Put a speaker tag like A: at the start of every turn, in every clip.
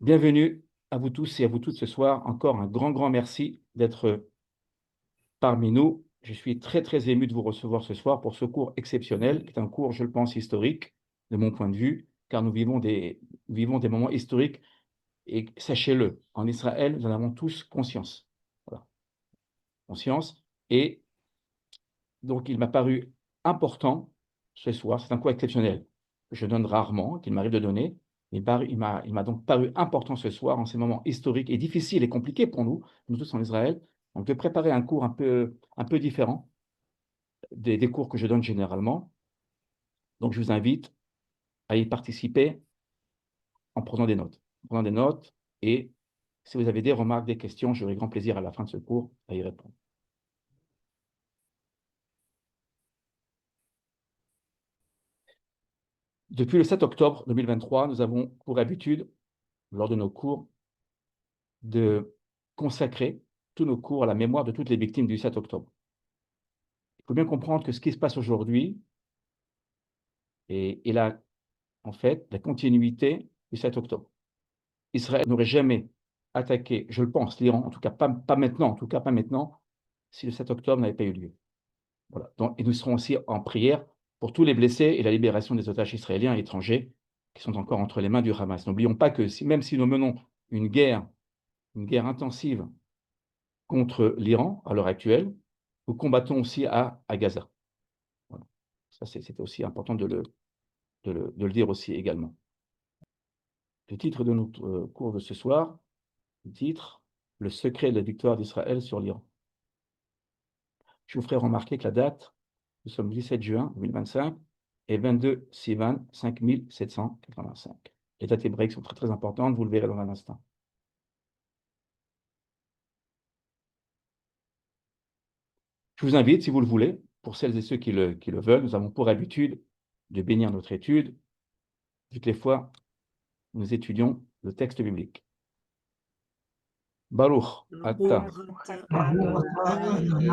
A: Bienvenue à vous tous et à vous toutes ce soir. Encore un grand merci d'être parmi nous. Je suis très ému de vous recevoir ce soir pour ce cours exceptionnel, qui est un cours, je le pense, historique, de mon point de vue, car nous vivons des moments historiques et sachez-le, en Israël, nous en avons tous conscience. Voilà, conscience. Et donc, il m'a paru important ce soir, c'est un cours exceptionnel que je donne rarement, qu'il m'arrive de donner. Il m'a donc paru important ce soir, en ces moments historiques et difficiles et compliqués pour nous, nous tous en Israël, donc de préparer un cours un peu différent des cours que je donne généralement. Donc, je vous invite à y participer en prenant des notes. En prenant des notes, et si vous avez des remarques, des questions, j'aurai grand plaisir à la fin de ce cours à y répondre. Depuis le 7 octobre 2023, nous avons pour habitude, lors de nos cours, de consacrer tous nos cours à la mémoire de toutes les victimes du 7 octobre. Il faut bien comprendre que ce qui se passe aujourd'hui est en fait, la continuité du 7 octobre. Israël n'aurait jamais attaqué, je le pense, l'Iran, en tout cas pas maintenant, en tout cas pas maintenant, si le 7 octobre n'avait pas eu lieu. Voilà. Donc, et nous serons aussi en prière pour tous les blessés et la libération des otages israéliens et étrangers qui sont encore entre les mains du Hamas. N'oublions pas que même si nous menons une guerre intensive contre l'Iran à l'heure actuelle, nous combattons aussi à Gaza. Voilà. Ça, c'était aussi important de le dire aussi également. Le titre de notre cours de ce soir, le titre « Le secret de la victoire d'Israël sur l'Iran ». Je vous ferai remarquer que la date, nous sommes le 17 juin 2025 et 22 Sivan 5785. Les dates hébraïques sont très importantes, vous le verrez dans un instant. Je vous invite, si vous le voulez, pour celles et ceux qui le veulent, nous avons pour habitude de bénir notre étude toutes les fois nous étudions le texte biblique. Baruch Ata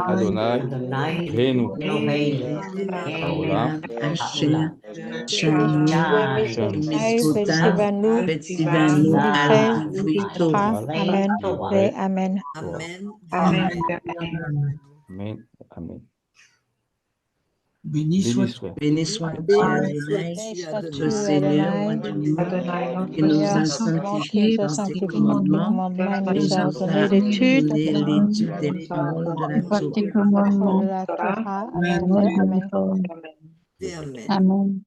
A: Adonai Reinu Haolam
B: Amen. Amen.
A: Amen. Amen.
C: Béni soit Dieu Adonai, le Seigneur, qui nous a sanctifiés par tes commandements, et nous a donné l'étude des paroles de la Torah.
B: Amen.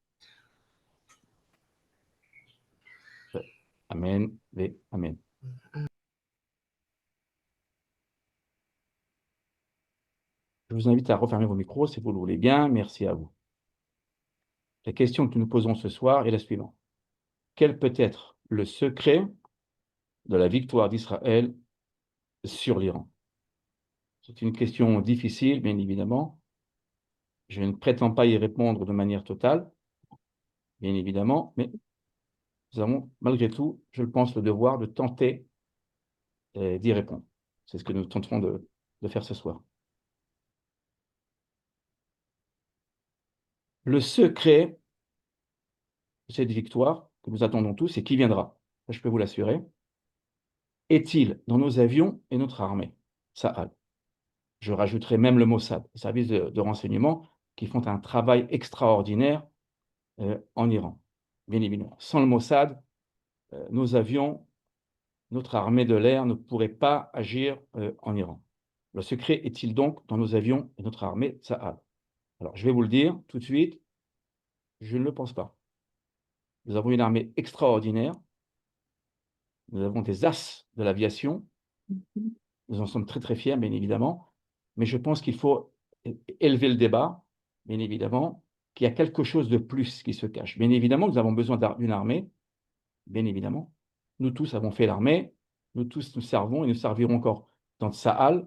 A: Amen et Amen. Je vous invite à refermer vos micros si vous le voulez bien. Merci à vous. La question que nous posons ce soir est la suivante. Quel peut être le secret de la victoire d'Israël sur l'Iran? C'est une question difficile, bien évidemment. Je ne prétends pas y répondre de manière totale, bien évidemment, mais nous avons malgré tout, je le pense, le devoir de tenter d'y répondre. C'est ce que nous tenterons de faire ce soir. Le secret de cette victoire que nous attendons tous et qui viendra, je peux vous l'assurer, est-il dans nos avions et notre armée? Tsahal. Je rajouterai même le Mossad, les services de renseignement qui font un travail extraordinaire en Iran, bien évidemment. Sans le Mossad, nos avions, notre armée de l'air ne pourrait pas agir en Iran. Le secret est-il donc dans nos avions et notre armée Tsahal? Alors, je vais vous le dire tout de suite, je ne le pense pas. Nous avons une armée extraordinaire, nous avons des as de l'aviation, nous en sommes très fiers, bien évidemment, mais je pense qu'il faut élever le débat, bien évidemment, qu'il y a quelque chose de plus qui se cache. Bien évidemment, nous avons besoin d'une armée, bien évidemment. Nous tous avons fait l'armée, nous tous nous servons et nous servirons encore dans Tsahal,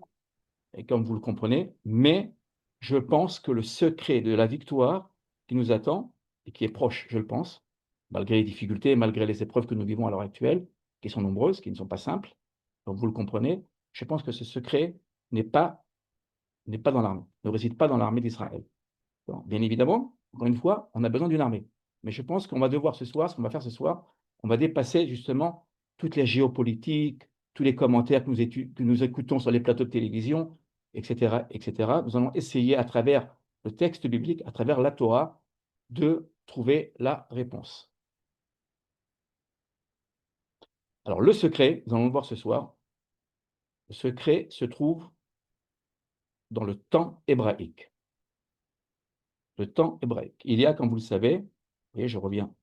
A: et comme vous le comprenez, mais je pense que le secret de la victoire qui nous attend, et qui est proche, je le pense, malgré les difficultés, malgré les épreuves que nous vivons à l'heure actuelle, qui sont nombreuses, qui ne sont pas simples, donc vous le comprenez, je pense que ce secret n'est pas dans l'armée, ne réside pas dans l'armée d'Israël. Bien évidemment, encore une fois, on a besoin d'une armée. Mais je pense qu'on va devoir ce soir, ce qu'on va faire ce soir, on va dépasser justement toutes les géopolitiques, tous les commentaires que nous écoutons sur les plateaux de télévision, etc., etc. Nous allons essayer à travers le texte biblique, à travers la Torah, de trouver la réponse. Alors, le secret, nous allons le voir ce soir, le secret se trouve dans le temps hébraïque. Le temps hébraïque. Il y a, comme vous le savez, et je reviens un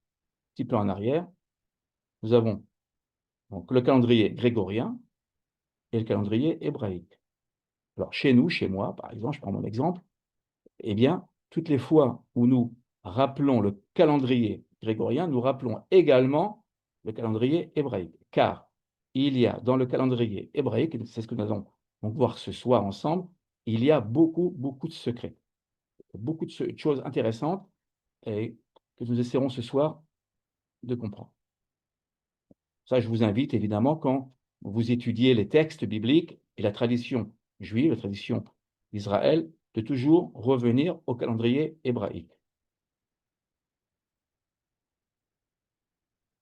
A: petit peu en arrière, nous avons donc le calendrier grégorien et le calendrier hébraïque. Alors, chez nous, chez moi, par exemple, je prends mon exemple, eh bien, toutes les fois où nous rappelons le calendrier grégorien, nous rappelons également le calendrier hébraïque. Car il y a dans le calendrier hébraïque, c'est ce que nous allons donc voir ce soir ensemble, il y a beaucoup, beaucoup de secrets, beaucoup de choses intéressantes et que nous essaierons ce soir de comprendre. Ça, je vous invite évidemment, quand vous étudiez les textes bibliques et la tradition juive, la tradition d'Israël, de toujours revenir au calendrier hébraïque.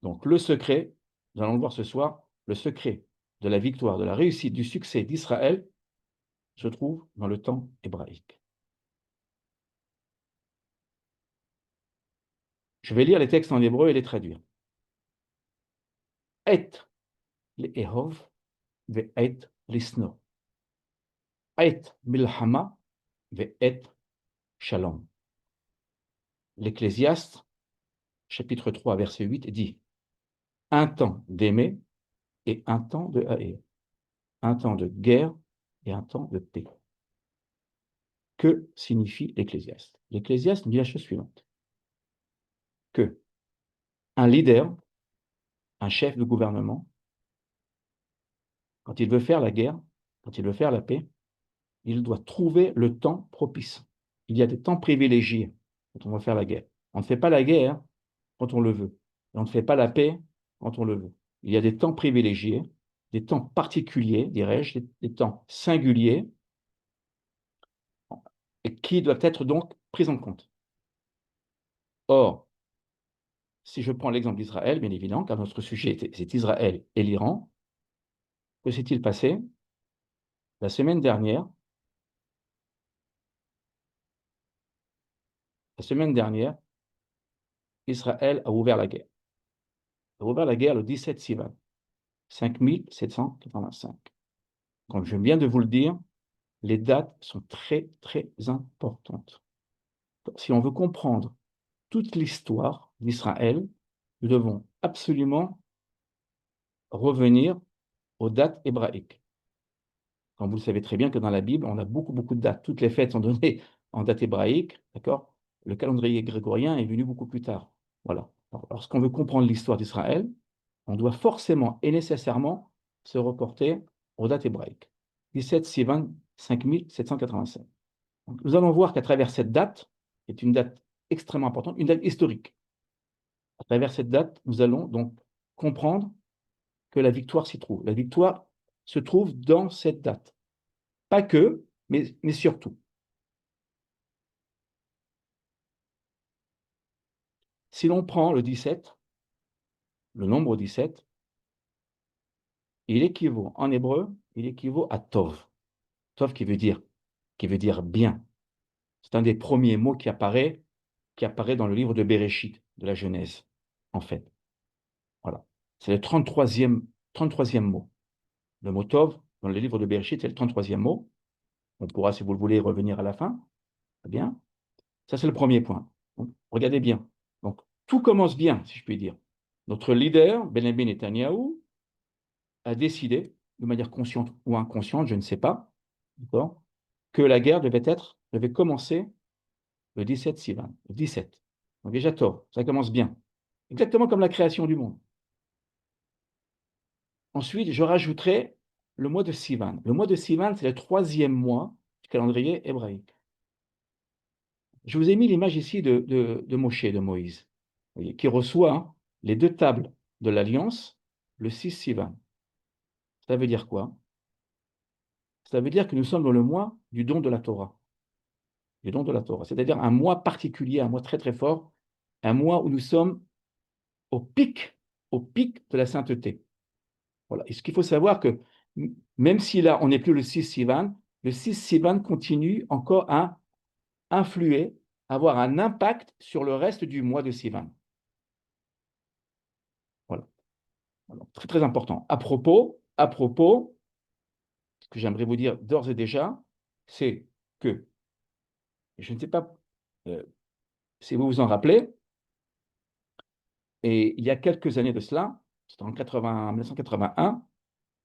A: Donc le secret, nous allons le voir ce soir, le secret de la victoire, de la réussite, du succès d'Israël se trouve dans le temps hébraïque. Je vais lire les textes en hébreu et les traduire. Et le'ehov ve'et lisno. Et milhama ve'et shalom. L'Ecclésiaste, chapitre 3, verset 8, dit « Un temps d'aimer et un temps de haïr, un temps de guerre et un temps de paix. » Que signifie l'Ecclésiaste? L'Ecclésiaste dit la chose suivante, que un leader, un chef de gouvernement, quand il veut faire la guerre, quand il veut faire la paix, il doit trouver le temps propice. Il y a des temps privilégiés quand on va faire la guerre. On ne fait pas la guerre quand on le veut. Et on ne fait pas la paix quand on le veut. Il y a des temps privilégiés, des temps particuliers, dirais-je, des temps singuliers, et qui doivent être donc pris en compte. Or, si je prends l'exemple d'Israël, bien évidemment, car notre sujet c'est Israël et l'Iran, que s'est-il passé? La semaine dernière, Israël a ouvert la guerre. Il a ouvert la guerre le 17 Sivan, 5785. Comme je viens de vous le dire, les dates sont très, très importantes. Si on veut comprendre toute l'histoire d'Israël, nous devons absolument revenir aux dates hébraïques. Comme vous le savez très bien que dans la Bible, on a beaucoup, beaucoup de dates. Toutes les fêtes sont données en date hébraïque, d'accord? Le calendrier grégorien est venu beaucoup plus tard. Voilà. Alors, lorsqu'on veut comprendre l'histoire d'Israël, on doit forcément et nécessairement se reporter aux dates hébraïques. 17 Sivan 5787. Donc, nous allons voir qu'à travers cette date, qui est une date extrêmement importante, une date historique, à travers cette date, nous allons donc comprendre que la victoire s'y trouve. La victoire se trouve dans cette date. Pas que, mais surtout. Si l'on prend le 17, le nombre 17, il équivaut, en hébreu, il équivaut à Tov. Tov qui veut dire bien. C'est un des premiers mots qui apparaît dans le livre de Béréchit, de la Genèse, en fait. Voilà. C'est le 33e mot. Le mot Tov, dans le livre de Béréchit, c'est le 33e mot. On pourra, si vous le voulez, revenir à la fin. Très bien. Ça, c'est le premier point. Donc, regardez bien. Donc, tout commence bien, si je puis dire. Notre leader, Benjamin Netanyahou, a décidé, de manière consciente ou inconsciente, je ne sais pas, que la guerre devait commencer le 17 Sivan, le 17. Donc déjà tort, ça commence bien. Exactement comme la création du monde. Ensuite, je rajouterai le mois de Sivan. Le mois de Sivan, c'est le 3e mois du calendrier hébraïque. Je vous ai mis l'image ici de Moshe, de Moïse, qui reçoit les 2 tables de l'Alliance le 6 Sivan. Ça veut dire quoi? Ça veut dire que nous sommes dans le mois du don de la Torah. Du don de la Torah, c'est-à-dire un mois particulier, un mois très très fort, un mois où nous sommes au pic de la sainteté. Voilà. Et ce qu'il faut savoir que même si là, on n'est plus le 6 Sivan, le 6 Sivan continue encore à influer, avoir un impact sur le reste du mois de Sivan. Voilà. Alors, très, très important. À propos, ce que j'aimerais vous dire d'ores et déjà, c'est que, je ne sais pas si vous vous en rappelez, et il y a quelques années de cela, c'était en 1981,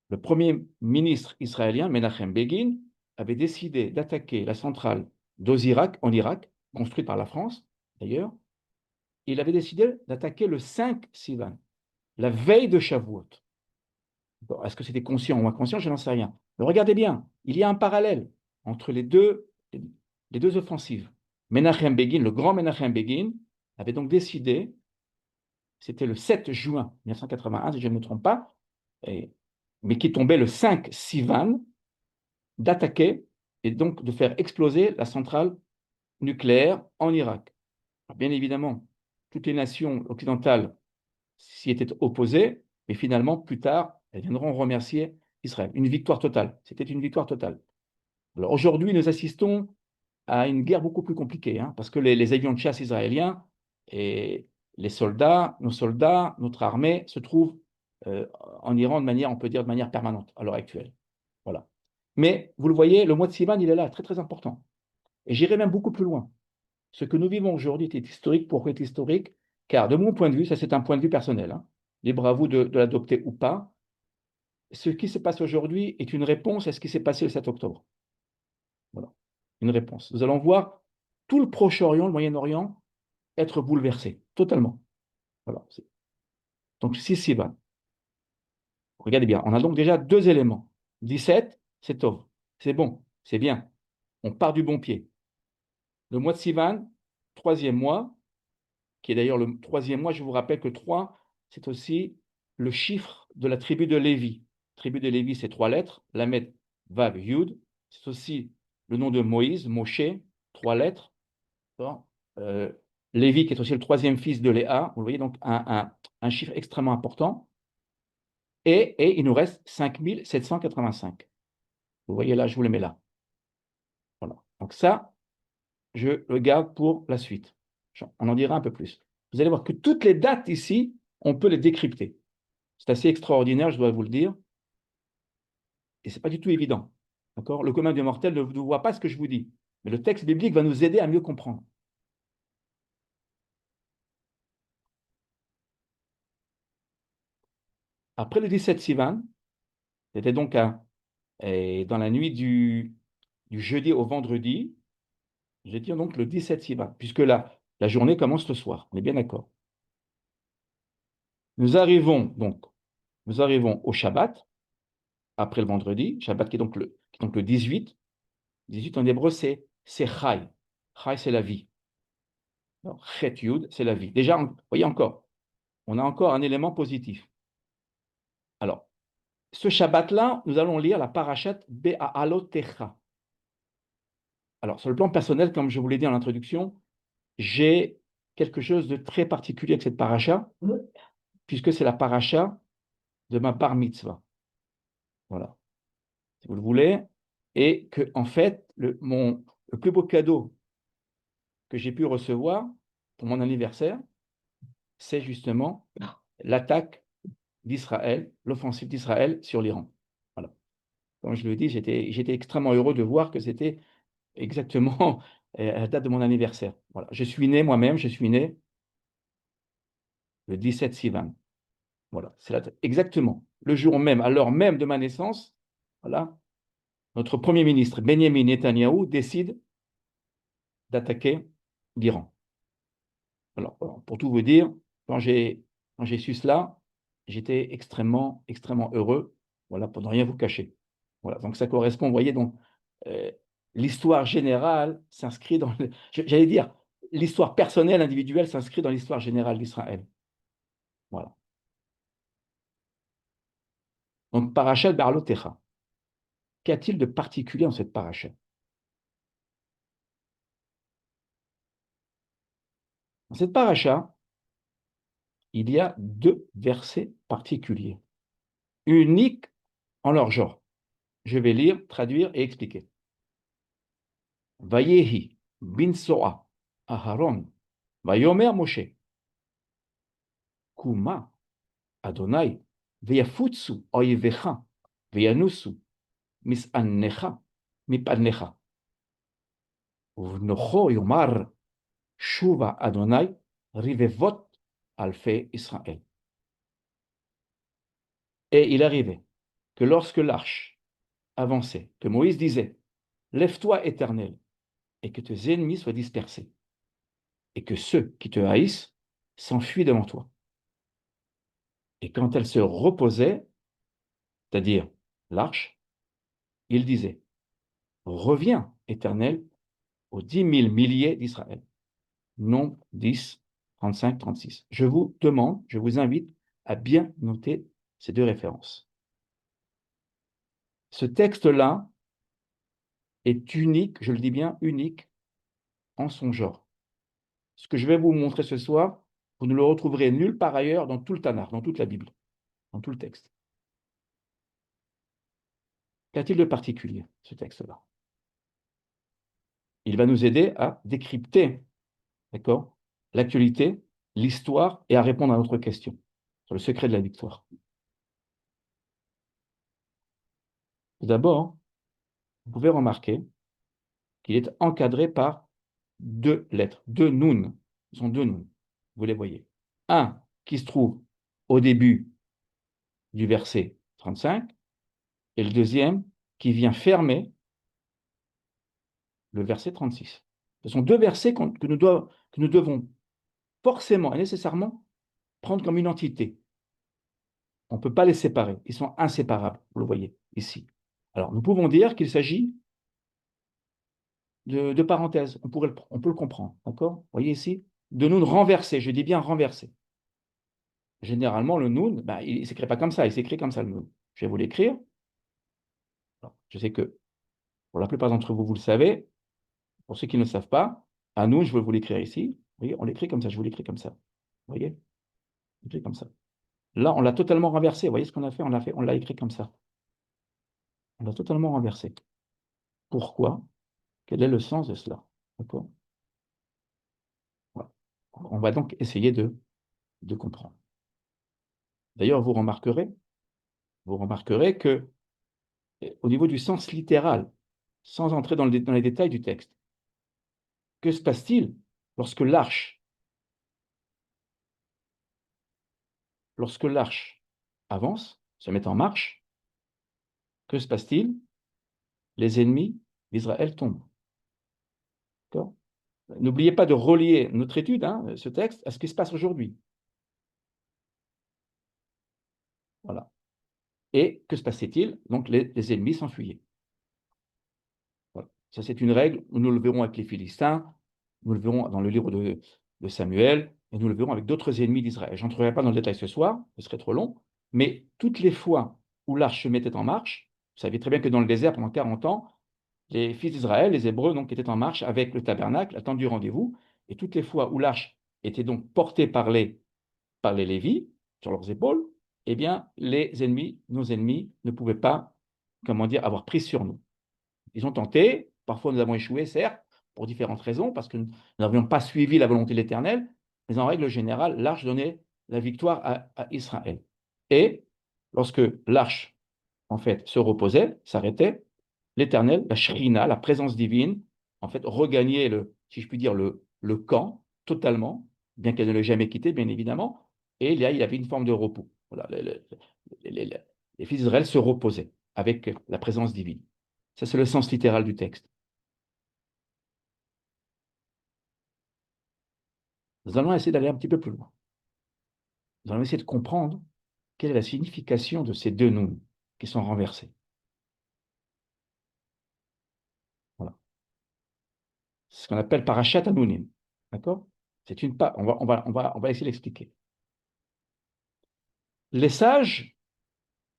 A: le premier ministre israélien, Menachem Begin, avait décidé d'attaquer la centrale d'Ozirak, en Irak, construite par la France, d'ailleurs. Il avait décidé d'attaquer le 5 Sivan, la veille de Shavuot. Bon, est-ce que c'était conscient ou inconscient? Je n'en sais rien. Mais regardez bien, il y a un parallèle entre les deux offensives. Menachem Begin, le grand Menachem Begin, avait donc décidé, c'était le 7 juin 1981, si je ne me trompe pas, mais qui tombait le 5 Sivan, d'attaquer et donc de faire exploser la centrale nucléaire en Irak. Alors, bien évidemment, toutes les nations occidentales s'y étaient opposées, mais finalement, plus tard, elles viendront remercier Israël. Une victoire totale. C'était une victoire totale. Alors aujourd'hui, nous assistons à une guerre beaucoup plus compliquée, hein, parce que les avions de chasse israéliens et les soldats, nos soldats, notre armée se trouvent en Iran de manière, on peut dire, de manière permanente à l'heure actuelle. Voilà. Mais vous le voyez, le mois de Sivan, il est là, très très important. Et j'irai même beaucoup plus loin. Ce que nous vivons aujourd'hui est historique. Pourquoi est historique? Car de mon point de vue, ça c'est un point de vue personnel, hein, libre à vous de l'adopter ou pas, ce qui se passe aujourd'hui est une réponse à ce qui s'est passé le 7 octobre. Voilà, une réponse. Nous allons voir tout le Proche-Orient, le Moyen-Orient, être bouleversé, totalement. Voilà. Donc, si Sivan. Regardez bien, on a donc déjà deux éléments. 17, c'est Tov. C'est bon, c'est bien. On part du bon pied. Le mois de Sivan, troisième mois, qui est d'ailleurs le troisième mois, je vous rappelle que 3, c'est aussi le chiffre de la tribu de Lévi. La tribu de Lévi, c'est 3 lettres, Lamed, Vav, Yud. C'est aussi le nom de Moïse, Moshe, 3 lettres. Euh, Lévi, qui est aussi le troisième fils de Léa, vous voyez donc un chiffre extrêmement important. Et il nous reste 5785. Vous voyez là, je vous le mets là. Voilà. Donc ça, je le garde pour la suite. On en dira un peu plus. Vous allez voir que toutes les dates ici, on peut les décrypter. C'est assez extraordinaire, je dois vous le dire. Et ce n'est pas du tout évident. D'accord? Le commun des mortels ne voit pas ce que je vous dis. Mais le texte biblique va nous aider à mieux comprendre. Après le 17 Sivan, c'était donc dans la nuit du jeudi au vendredi, je vais dire donc le 17 Sivan, puisque la journée commence le soir. On est bien d'accord. Nous arrivons au Shabbat, après le vendredi, Shabbat qui est donc le 18. 18 en hébreu, c'est Chai. Chai, c'est la vie. Chet Yud, c'est la vie. Déjà, vous voyez encore, on a encore un élément positif. Alors, ce Shabbat-là, nous allons lire la parashat Be'alotecha. Alors, sur le plan personnel, comme je vous l'ai dit en introduction, j'ai quelque chose de très particulier avec cette paracha, puisque c'est la paracha de ma bar mitzvah. Voilà, si vous le voulez. Et que, en fait, le plus beau cadeau que j'ai pu recevoir pour mon anniversaire, c'est justement l'attaque d'Israël, l'offensive d'Israël sur l'Iran. Voilà. Comme je le dis, j'étais extrêmement heureux de voir que c'était exactement à la date de mon anniversaire. Voilà. Je suis né le 17 Sivan. Voilà, c'est la date. Exactement. Le jour même, à l'heure même de ma naissance, voilà, notre Premier ministre, Benjamin Netanyahou, décide d'attaquer l'Iran. Alors, pour tout vous dire, quand j'ai su cela, j'étais extrêmement, extrêmement heureux, voilà, pour ne rien vous cacher. Voilà, donc ça correspond, vous voyez, donc euh, l'histoire générale s'inscrit j'allais dire, l'histoire personnelle, individuelle s'inscrit dans l'histoire générale d'Israël. Voilà. Donc, parachat Be'alotecha. Qu'y a-t-il de particulier dans cette paracha? Dans cette paracha, il y a deux versets particuliers. uniques en leur genre. Je vais lire, traduire et expliquer. Vayehi bin Soa Aharon Vayomer Moshe Kuma Adonai Veyafutsu Oivecha Veyanusu Misanecha Mipanecha Uvnocho Yomar Shuva Adonai Rivevot Alfe Israël. Et il arrivait que lorsque l'arche avançait, que Moïse disait, lève-toi éternel, et que tes ennemis soient dispersés, et que ceux qui te haïssent s'enfuient devant toi. Et quand elle se reposait, c'est-à-dire l'arche, il disait, reviens éternel aux 10 000 milliers d'Israël. Nombre 10, 35, 36. Je vous demande, je vous invite à bien noter ces deux références. Ce texte-là est unique, je le dis bien, unique en son genre. Ce que je vais vous montrer ce soir, vous ne le retrouverez nulle part ailleurs dans tout le Tanakh, dans toute la Bible, dans tout le texte. Qu'a-t-il de particulier, ce texte-là? Il va nous aider à décrypter, d'accord, l'actualité, l'histoire et à répondre à notre question sur le secret de la victoire. Tout d'abord, vous pouvez remarquer qu'il est encadré par deux lettres, deux noun. Ce sont deux noun, vous les voyez. Un qui se trouve au début du verset 35 et le deuxième qui vient fermer le verset 36. Ce sont deux versets que nous devons forcément et nécessairement prendre comme une entité. On ne peut pas les séparer. Ils sont inséparables, vous le voyez ici. Alors, nous pouvons dire qu'il s'agit de parenthèses. On peut le comprendre, d'accord? Vous voyez ici? De noun renversé, je dis bien renversé. Généralement, le noun, il ne s'écrit pas comme ça, il s'écrit comme ça, le noun. Je vais vous l'écrire. Je sais que pour la plupart d'entre vous, vous le savez. Pour ceux qui ne le savent pas, à nous, je vais vous l'écrire ici. Vous voyez, on l'écrit comme ça, je vous l'écris comme ça. Vous voyez? On l'écrit comme ça. Là, on l'a totalement renversé. Vous voyez ce qu'on a fait? On l'a écrit comme ça. On l'a totalement renversé. Pourquoi? Quel est le sens de cela? D'accord? Voilà. On va donc essayer de comprendre. D'ailleurs, vous remarquerez que, au niveau du sens littéral, sans entrer dans les détails du texte, que se passe-t-il lorsque l'arche avance, se met en marche? Que se passe-t-il? Les ennemis d'Israël tombent. D'accord? N'oubliez pas de relier notre étude, ce texte, à ce qui se passe aujourd'hui. Voilà. Et que se passait-il? Donc, les ennemis s'enfuyaient. Voilà. Ça, c'est une règle. Nous le verrons avec les Philistins, nous le verrons dans le livre de Samuel, et nous le verrons avec d'autres ennemis d'Israël. Je n'entrerai pas dans le détail ce soir, ce serait trop long, mais toutes les fois où l'arche se mettait en marche, vous savez très bien que dans le désert, pendant 40 ans, les fils d'Israël, les Hébreux, donc, étaient en marche avec le tabernacle, la tente du rendez-vous, et toutes les fois où l'arche était donc portée par les Lévites sur leurs épaules, eh bien, les ennemis, nos ennemis, ne pouvaient pas, avoir prise sur nous. Ils ont tenté, parfois nous avons échoué, certes, pour différentes raisons, parce que nous n'avions pas suivi la volonté de l'Éternel, mais en règle générale, l'arche donnait la victoire à Israël. Et lorsque l'arche, en fait, se reposait, s'arrêtait, l'Éternel, la Shrina, la présence divine, en fait, regagnait si je puis dire, le camp totalement, bien qu'elle ne l'ait jamais quitté, bien évidemment, et là, il y avait une forme de repos. Voilà, les fils d'Israël se reposaient avec la présence divine. Ça, c'est le sens littéral du texte. Nous allons essayer d'aller un petit peu plus loin. Nous allons essayer de comprendre quelle est la signification de ces deux noms qui sont renversés. Voilà. C'est ce qu'on appelle parashat Anunim. D'accord? C'est une part. On va essayer d'expliquer. Les sages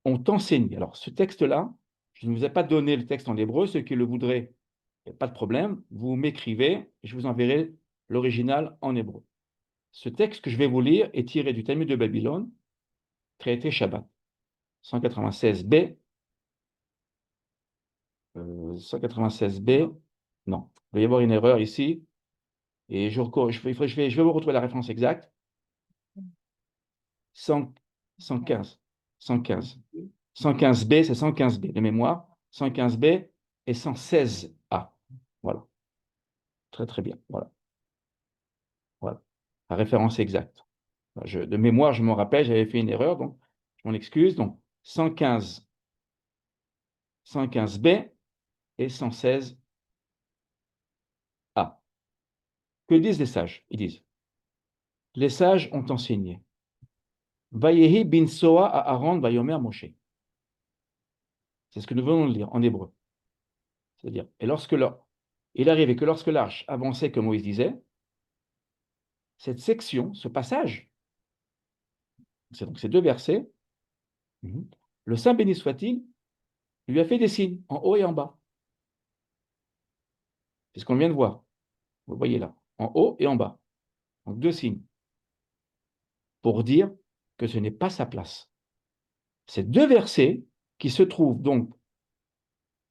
A: ont enseigné. Alors, ce texte-là, je ne vous ai pas donné le texte en hébreu. Ceux qui le voudraient, il n'y a pas de problème. Vous m'écrivez et je vous enverrai l'original en hébreu. Ce texte que je vais vous lire est tiré du Talmud de Babylone, traité Shabbat. 196b. 196b. Non, il doit y avoir une erreur ici. Et je vais vous retrouver la référence exacte. 115. 115. 115b, c'est 115b de mémoire. 115b et 116a. Voilà. Très, très bien. Voilà. Voilà. La référence exacte. De mémoire, je m'en rappelle, j'avais fait une erreur, donc je m'en excuse. Donc, 115, 115b et 116a. Que disent les sages? Ils disent, les sages ont enseigné. Vayehi bin Soa à Aaron vayomer Moshe. C'est ce que nous venons de lire en hébreu. C'est-à-dire, il arrivait que lorsque l'arche avançait, comme Moïse disait, cette section, ce passage, c'est donc ces deux versets, le Saint béni soit-il, lui a fait des signes en haut et en bas. C'est ce qu'on vient de voir. Vous le voyez là, en haut et en bas. Donc deux signes. Pour dire que ce n'est pas sa place. Ces deux versets qui se trouvent donc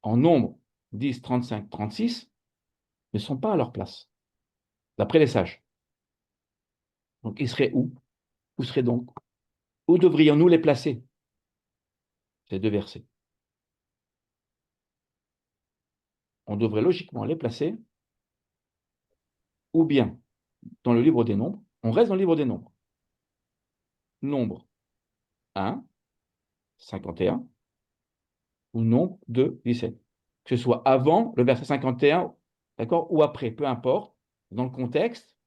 A: en nombre 10, 35, 36 ne sont pas à leur place, d'après les sages. Donc ils seraient où? Où seraient donc? Où devrions-nous les placer? Ces deux versets. On devrait logiquement les placer ou bien dans le livre des nombres, on reste dans le livre des nombres. Nombre 1, 51, ou nombre 2, 17. Que ce soit avant le verset 51, d'accord, ou après, peu importe, dans le contexte.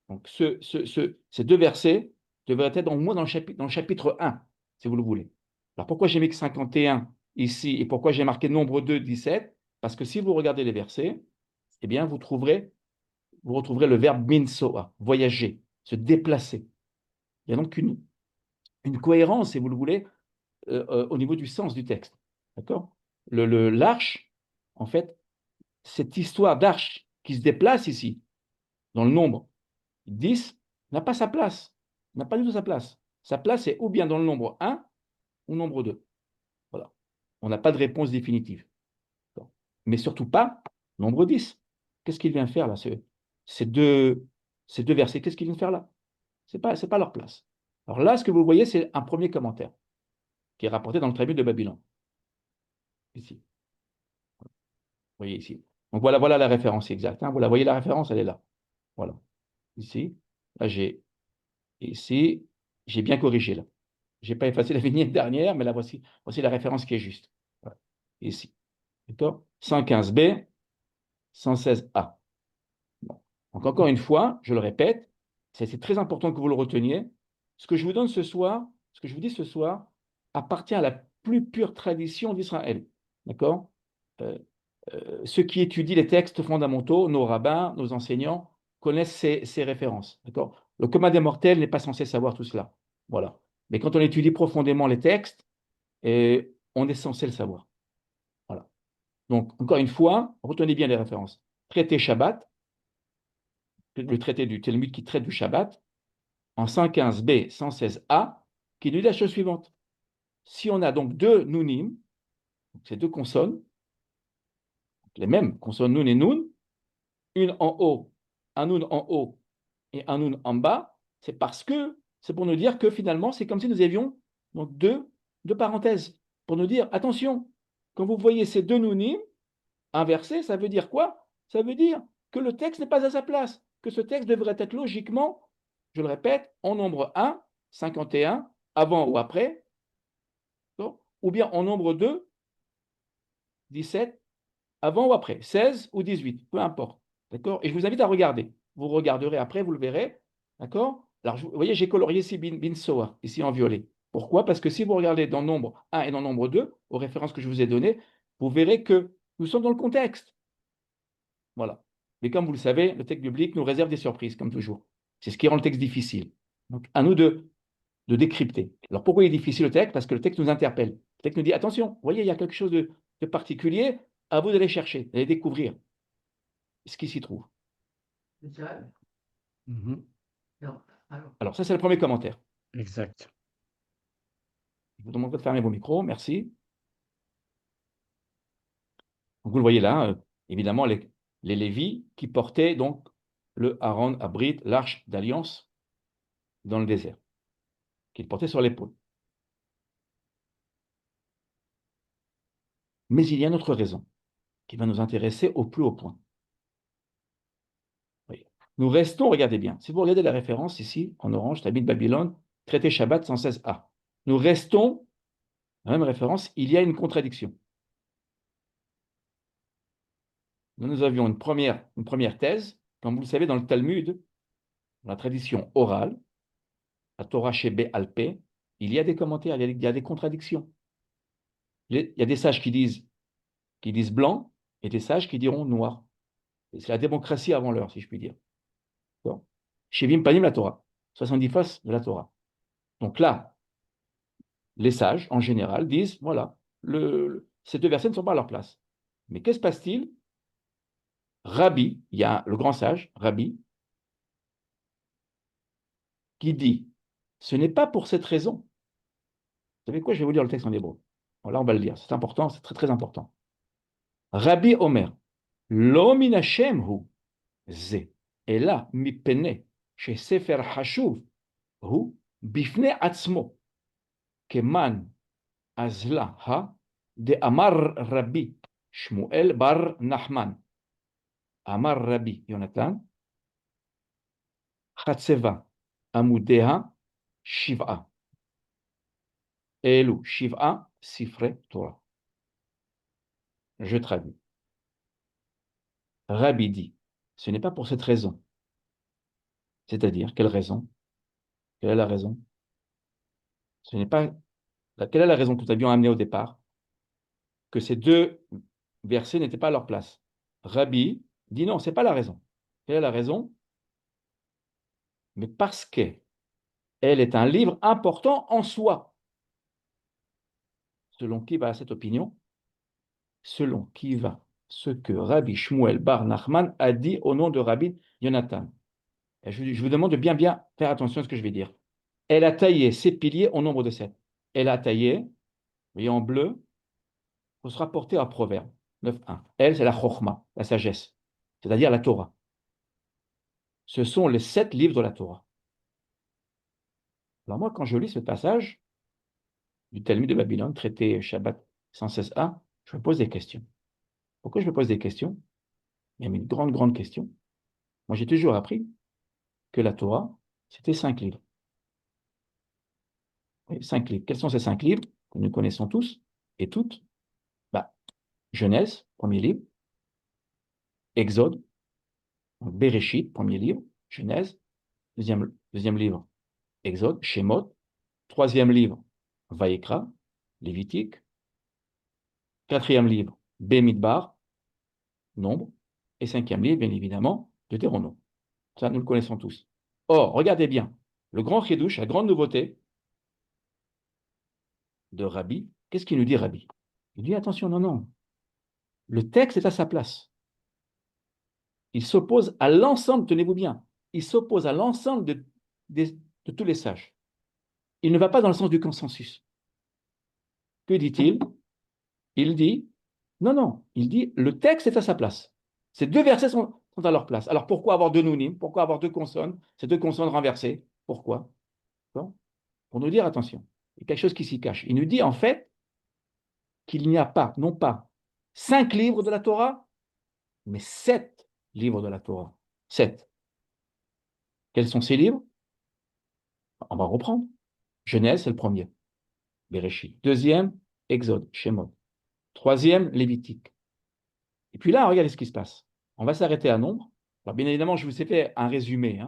A: Donc, ces deux versets devraient être au moins dans le chapitre 1, si vous le voulez. Alors, pourquoi j'ai mis que 51 ici et pourquoi j'ai marqué nombre 2, 17? Parce que si vous regardez les versets, eh bien, vous retrouverez le verbe minsoa, voyager, se déplacer. Il y a donc une cohérence, si vous le voulez, au niveau du sens du texte. D'accord? L'arche, en fait, cette histoire d'arche qui se déplace ici, dans le nombre 10, n'a pas sa place. N'a pas du tout sa place. Sa place est ou bien dans le nombre 1 ou nombre 2. Voilà. On n'a pas de réponse définitive. Mais surtout pas nombre 10. Qu'est-ce qu'il vient faire là, ces deux versets? Qu'est-ce qu'il vient faire là? Ce n'est pas leur place. Alors là, ce que vous voyez, c'est un premier commentaire qui est rapporté dans le Talmud de Babylone. Ici. Vous voyez ici. Donc voilà la référence exacte. Vous la voyez, la référence, elle est là. Voilà. Ici. Là, j'ai bien corrigé là. Je n'ai pas effacé la vignette dernière, mais là, voici la référence qui est juste. Voilà. Ici. D'accord? 115b, 116a. Bon. Donc, encore une fois, je le répète, c'est très important que vous le reteniez. Ce que je vous donne ce soir, ce que je vous dis ce soir, appartient à la plus pure tradition d'Israël. D'accord? Ceux qui étudient les textes fondamentaux, nos rabbins, nos enseignants, connaissent ces références. D'accord? Le commun des mortels n'est pas censé savoir tout cela. Voilà. Mais quand on étudie profondément les textes, on est censé le savoir. Voilà. Donc, encore une fois, retenez bien les références. Traité Shabbat, le traité du Talmud qui traite du Shabbat, en 115b, 116a, qui nous dit la chose suivante. Si on a donc deux nounim, ces deux consonnes, les mêmes consonnes nun et nun, une en haut, un nun en haut et un nun en bas, c'est pour nous dire que finalement, c'est comme si nous avions donc deux parenthèses, pour nous dire, attention, quand vous voyez ces deux nunim inversés, ça veut dire quoi? Ça veut dire que le texte n'est pas à sa place, que ce texte devrait être logiquement, je le répète, en nombre 1, 51, avant ou après, ou bien en nombre 2, 17, avant ou après, 16 ou 18, peu importe. D'accord? Et je vous invite à regarder. Vous regarderez après, vous le verrez. D'accord? Alors, vous voyez, j'ai colorié ici bin Soa, ici en violet. Pourquoi? Parce que si vous regardez dans nombre 1 et dans nombre 2, aux références que je vous ai données, vous verrez que nous sommes dans le contexte. Voilà. Mais comme vous le savez, le texte biblique nous réserve des surprises, comme toujours. C'est ce qui rend le texte difficile. Donc, à nous de décrypter. Alors, pourquoi il est difficile le texte? Parce que le texte nous interpelle. Le texte nous dit, attention, vous voyez, il y a quelque chose de particulier, à vous d'aller chercher, d'aller découvrir ce qui s'y trouve. Alors, ça, c'est le premier commentaire.
D: Exact.
A: Je vous demanderai de fermer vos micros, merci. Donc, vous le voyez là, évidemment, les Lévis qui portaient donc le Aaron Abrit, l'arche d'alliance, dans le désert, qu'ils portaient sur l'épaule. Mais il y a une autre raison qui va nous intéresser au plus haut point. Oui. Nous restons, regardez bien, si vous regardez la référence ici, en orange, Talmud Babylone, traité Shabbat 116a. Nous restons, la même référence, il y a une contradiction. Nous avions une première thèse, comme vous le savez, dans le Talmud, dans la tradition orale, la Torah Shebe Alpé, il y a des commentaires, il y a des contradictions. Il y a des sages qui disent blanc et des sages qui diront noir. C'est la démocratie avant l'heure, si je puis dire. Shevim Panim la Torah, 70 faces de la Torah. Donc là, les sages, en général, disent, voilà, ces deux versets ne sont pas à leur place. Mais qu'est-ce qui se passe-t-il? Rabbi, il y a le grand sage, Rabbi, qui dit, ce n'est pas pour cette raison. Vous savez quoi? Je vais vous lire le texte en hébreu. Là, on va le lire. C'est important, c'est très, très important. Rabbi Omer, Lo min Hashem hu ze, ela mipene, she sefer hashuv hu bifne atzmo, keman azla ha de Amar Rabbi Shmuel bar Nachman. Amar Rabbi Yonatan, Chatseva Amudeha Shiv'a. Elu Shiv'a Sifre Torah. Je traduis. Rabbi dit, ce n'est pas pour cette raison. C'est-à-dire, quelle raison? Quelle est la raison? Ce n'est pas. Quelle est la raison que nous avions amenée au départ? Que ces deux versets n'étaient pas à leur place. Rabbi dit non, ce n'est pas la raison. Quelle est la raison? Mais parce qu'elle est un livre important en soi. Selon qui va cette opinion? Selon qui va ce que Rabbi Shmuel bar Nachman a dit au nom de Rabbi Yonatan. Et je vous demande de bien faire attention à ce que je vais dire. Elle a taillé ses piliers au nombre de 7. Elle a taillé, vous voyez en bleu, il faut se rapporter à Proverbe 9.1. Elle, c'est la Chochma, la sagesse, c'est-à-dire la Torah. Ce sont les 7 livres de la Torah. Alors moi, quand je lis ce passage du Talmud de Babylone, traité Shabbat 116a, je me pose des questions. Pourquoi je me pose des questions? Il y a une grande, grande question. Moi, j'ai toujours appris que la Torah, c'était 5 livres. Oui, 5 livres. Quels sont ces 5 livres que nous connaissons tous et toutes? Genèse, premier livre. Exode, Bereshit, premier livre. Genèse, deuxième livre. Exode, Shemot. Troisième livre, Vaïkra, Lévitique. Quatrième livre, Bemidbar, Nombre. Et cinquième livre, bien évidemment, Deutéronome. Ça, nous le connaissons tous. Or, regardez bien, le grand chidouche, la grande nouveauté de Rabbi, qu'est-ce qu'il nous dit, Rabbi? Il dit, attention, non. Le texte est à sa place. Il s'oppose à l'ensemble, tenez-vous bien, il s'oppose à l'ensemble de tous les sages. Il ne va pas dans le sens du consensus. Que dit-il? Il dit, non, il dit, le texte est à sa place. Ces deux versets sont à leur place. Alors pourquoi avoir deux nounim? Pourquoi avoir deux consonnes? Ces deux consonnes renversées? Pourquoi? Bon, pour nous dire, attention, il y a quelque chose qui s'y cache. Il nous dit en fait qu'il n'y a pas, non pas 5 livres de la Torah, mais 7 livres de la Torah. 7. Quels sont ces livres? On va reprendre. Genèse, c'est le premier. Bereshit. Deuxième, Exode, Shemot. Troisième, Lévitique. Et puis là, regardez ce qui se passe. On va s'arrêter à Nombre. Alors, bien évidemment, je vous ai fait un résumé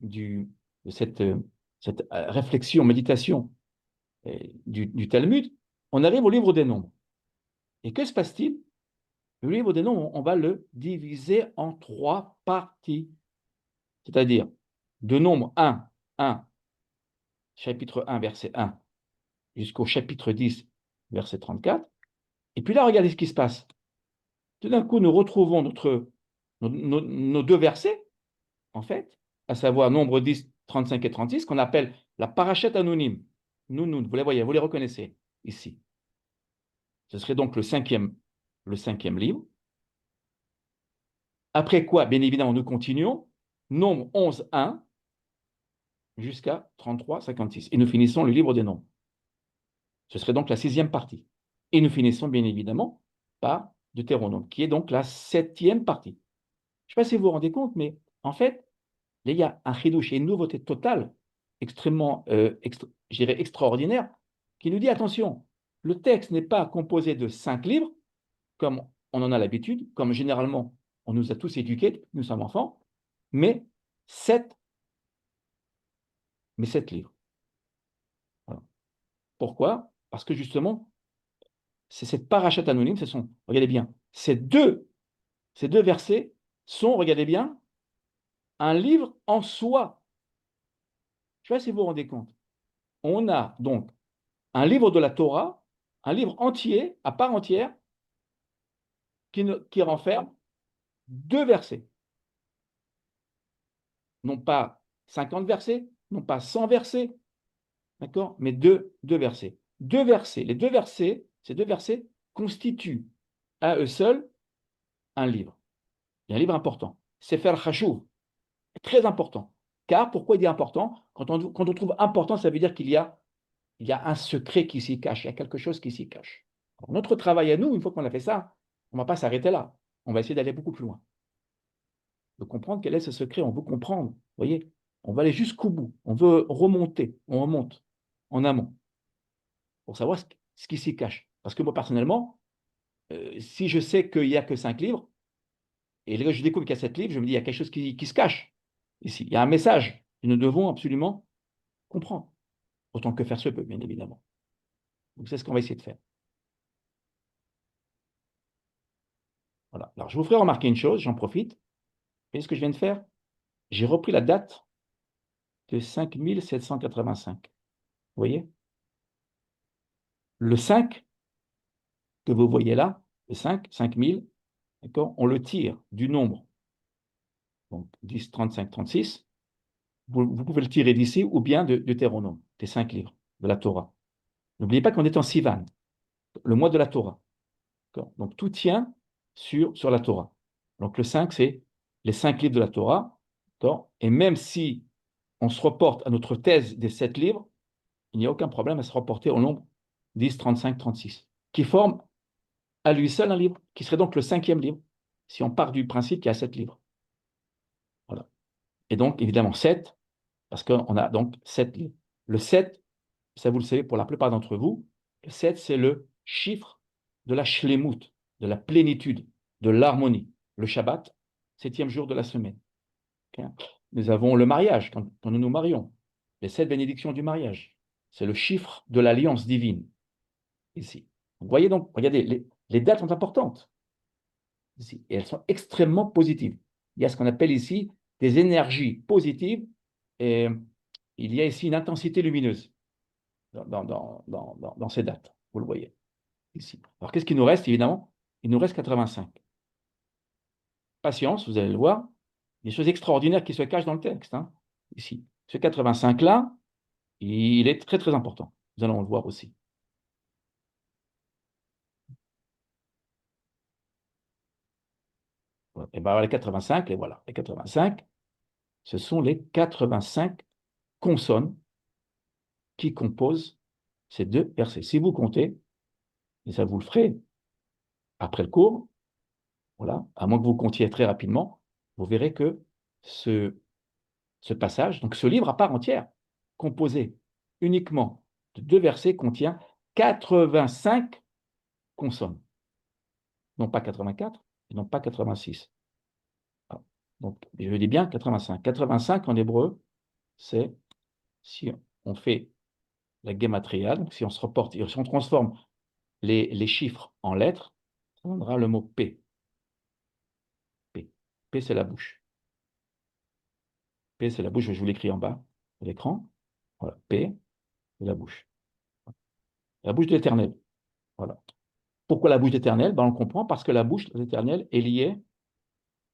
A: de cette réflexion, méditation du Talmud. On arrive au livre des Nombres. Et que se passe-t-il? Le livre des Nombres, on va le diviser en 3 parties. C'est-à-dire, de Nombre 1, chapitre 1, verset 1, jusqu'au chapitre 10, verset 34. Et puis là, regardez ce qui se passe. Tout d'un coup, nous retrouvons nos deux versets, en fait, à savoir Nombre 10, 35 et 36, qu'on appelle la parachète anonyme. Nounoun, vous les voyez, vous les reconnaissez ici. Ce serait donc le cinquième livre. Après quoi, bien évidemment, nous continuons. Nombre 11, 1 jusqu'à 33, 56. Et nous finissons le livre des nombres. Ce serait donc la 6e partie. Et nous finissons, bien évidemment, par Deutéronome, qui est donc la 7e partie. Je ne sais pas si vous vous rendez compte, mais en fait, il y a un chidouche et une nouveauté totale, extrêmement, je dirais, extraordinaire, qui nous dit, attention, le texte n'est pas composé de 5 livres, comme on en a l'habitude, comme généralement on nous a tous éduqués, nous sommes enfants, mais 7 livres. Voilà. Pourquoi? Parce que justement, c'est cette parachute anonyme, regardez bien, ces deux versets sont, regardez bien, un livre en soi. Je ne sais pas si vous vous rendez compte. On a donc un livre de la Torah, un livre entier, à part entière, qui renferme 2 versets. Non pas 50 versets, non pas 100 versets, d'accord, mais 2 versets. 2 versets. Les 2 versets, ces 2 versets constituent à eux seuls un livre. Et un livre important. Sefer Chashuv, très important. Car, pourquoi il dit important? Quand on trouve important, ça veut dire qu'il y a un secret qui s'y cache, il y a quelque chose qui s'y cache. Alors, notre travail à nous, une fois qu'on a fait ça, on ne va pas s'arrêter là. On va essayer d'aller beaucoup plus loin. De comprendre quel est ce secret. On veut comprendre, vous voyez? On va aller jusqu'au bout. On veut remonter. On remonte en amont pour savoir ce qui s'y cache. Parce que moi, personnellement, si je sais qu'il n'y a que 5 livres, et là, je découvre qu'il y a 7 livres, je me dis, il y a quelque chose qui se cache ici. Il y a un message que nous devons absolument comprendre, autant que faire se peut, bien évidemment. Donc, c'est ce qu'on va essayer de faire. Voilà. Alors, je vous ferai remarquer une chose, j'en profite. Vous voyez ce que je viens de faire? J'ai repris la date de 5785. Vous voyez? Le 5 que vous voyez là, le 5000, d'accord, on le tire du nombre, donc 10, 35, 36. Vous pouvez le tirer d'ici ou bien de Deutéronome, des 5 livres de la Torah. N'oubliez pas qu'on est en Sivan, le mois de la Torah. Donc tout tient sur la Torah. Donc le 5, c'est les 5 livres de la Torah. Et même si on se reporte à notre thèse des 7 livres, il n'y a aucun problème à se reporter au nombre 10, 35, 36, qui forme à lui seul un livre, qui serait donc le 5e livre, si on part du principe qu'il y a 7 livres. Voilà. Et donc, évidemment, 7, parce qu'on a donc 7 livres. Le 7, ça vous le savez pour la plupart d'entre vous, le 7, c'est le chiffre de la shlemut, de la plénitude, de l'harmonie. Le Shabbat, 7e jour de la semaine. Okay. Nous avons le mariage, quand nous nous marions, les 7 bénédictions du mariage. C'est le chiffre de l'alliance divine, ici. Vous voyez donc, regardez, les dates sont importantes, ici, et elles sont extrêmement positives. Il y a ce qu'on appelle ici des énergies positives, et il y a ici une intensité lumineuse dans ces dates, vous le voyez, ici. Alors, qu'est-ce qu'il nous reste, évidemment? Il nous reste 85. Patience, vous allez le voir, des choses extraordinaires qui se cachent dans le texte, hein, ici. Ce 85-là, il est très, très important. Nous allons le voir aussi. Et bien, les 85, les voilà. Les 85, ce sont les 85 consonnes qui composent ces 2 versets. Si vous comptez, et ça vous le ferez après le cours, voilà, à moins que vous comptiez très rapidement, vous verrez que ce passage, donc ce livre à part entière, composé uniquement de 2 versets, contient 85 consonnes. Non pas 84, et non pas 86. Ah, donc, je dis bien 85. 85 en hébreu, c'est, si on fait la gematria, donc si on se reporte, si on transforme les chiffres en lettres, ça donnera le mot P. P. P, c'est la bouche. P, c'est la bouche, je vous l'écris en bas de l'écran. Voilà, P, c'est la bouche. La bouche de l'Éternel. Voilà. Pourquoi la bouche d'Éternel? Ben, on le comprend parce que la bouche de l'Éternel est liée,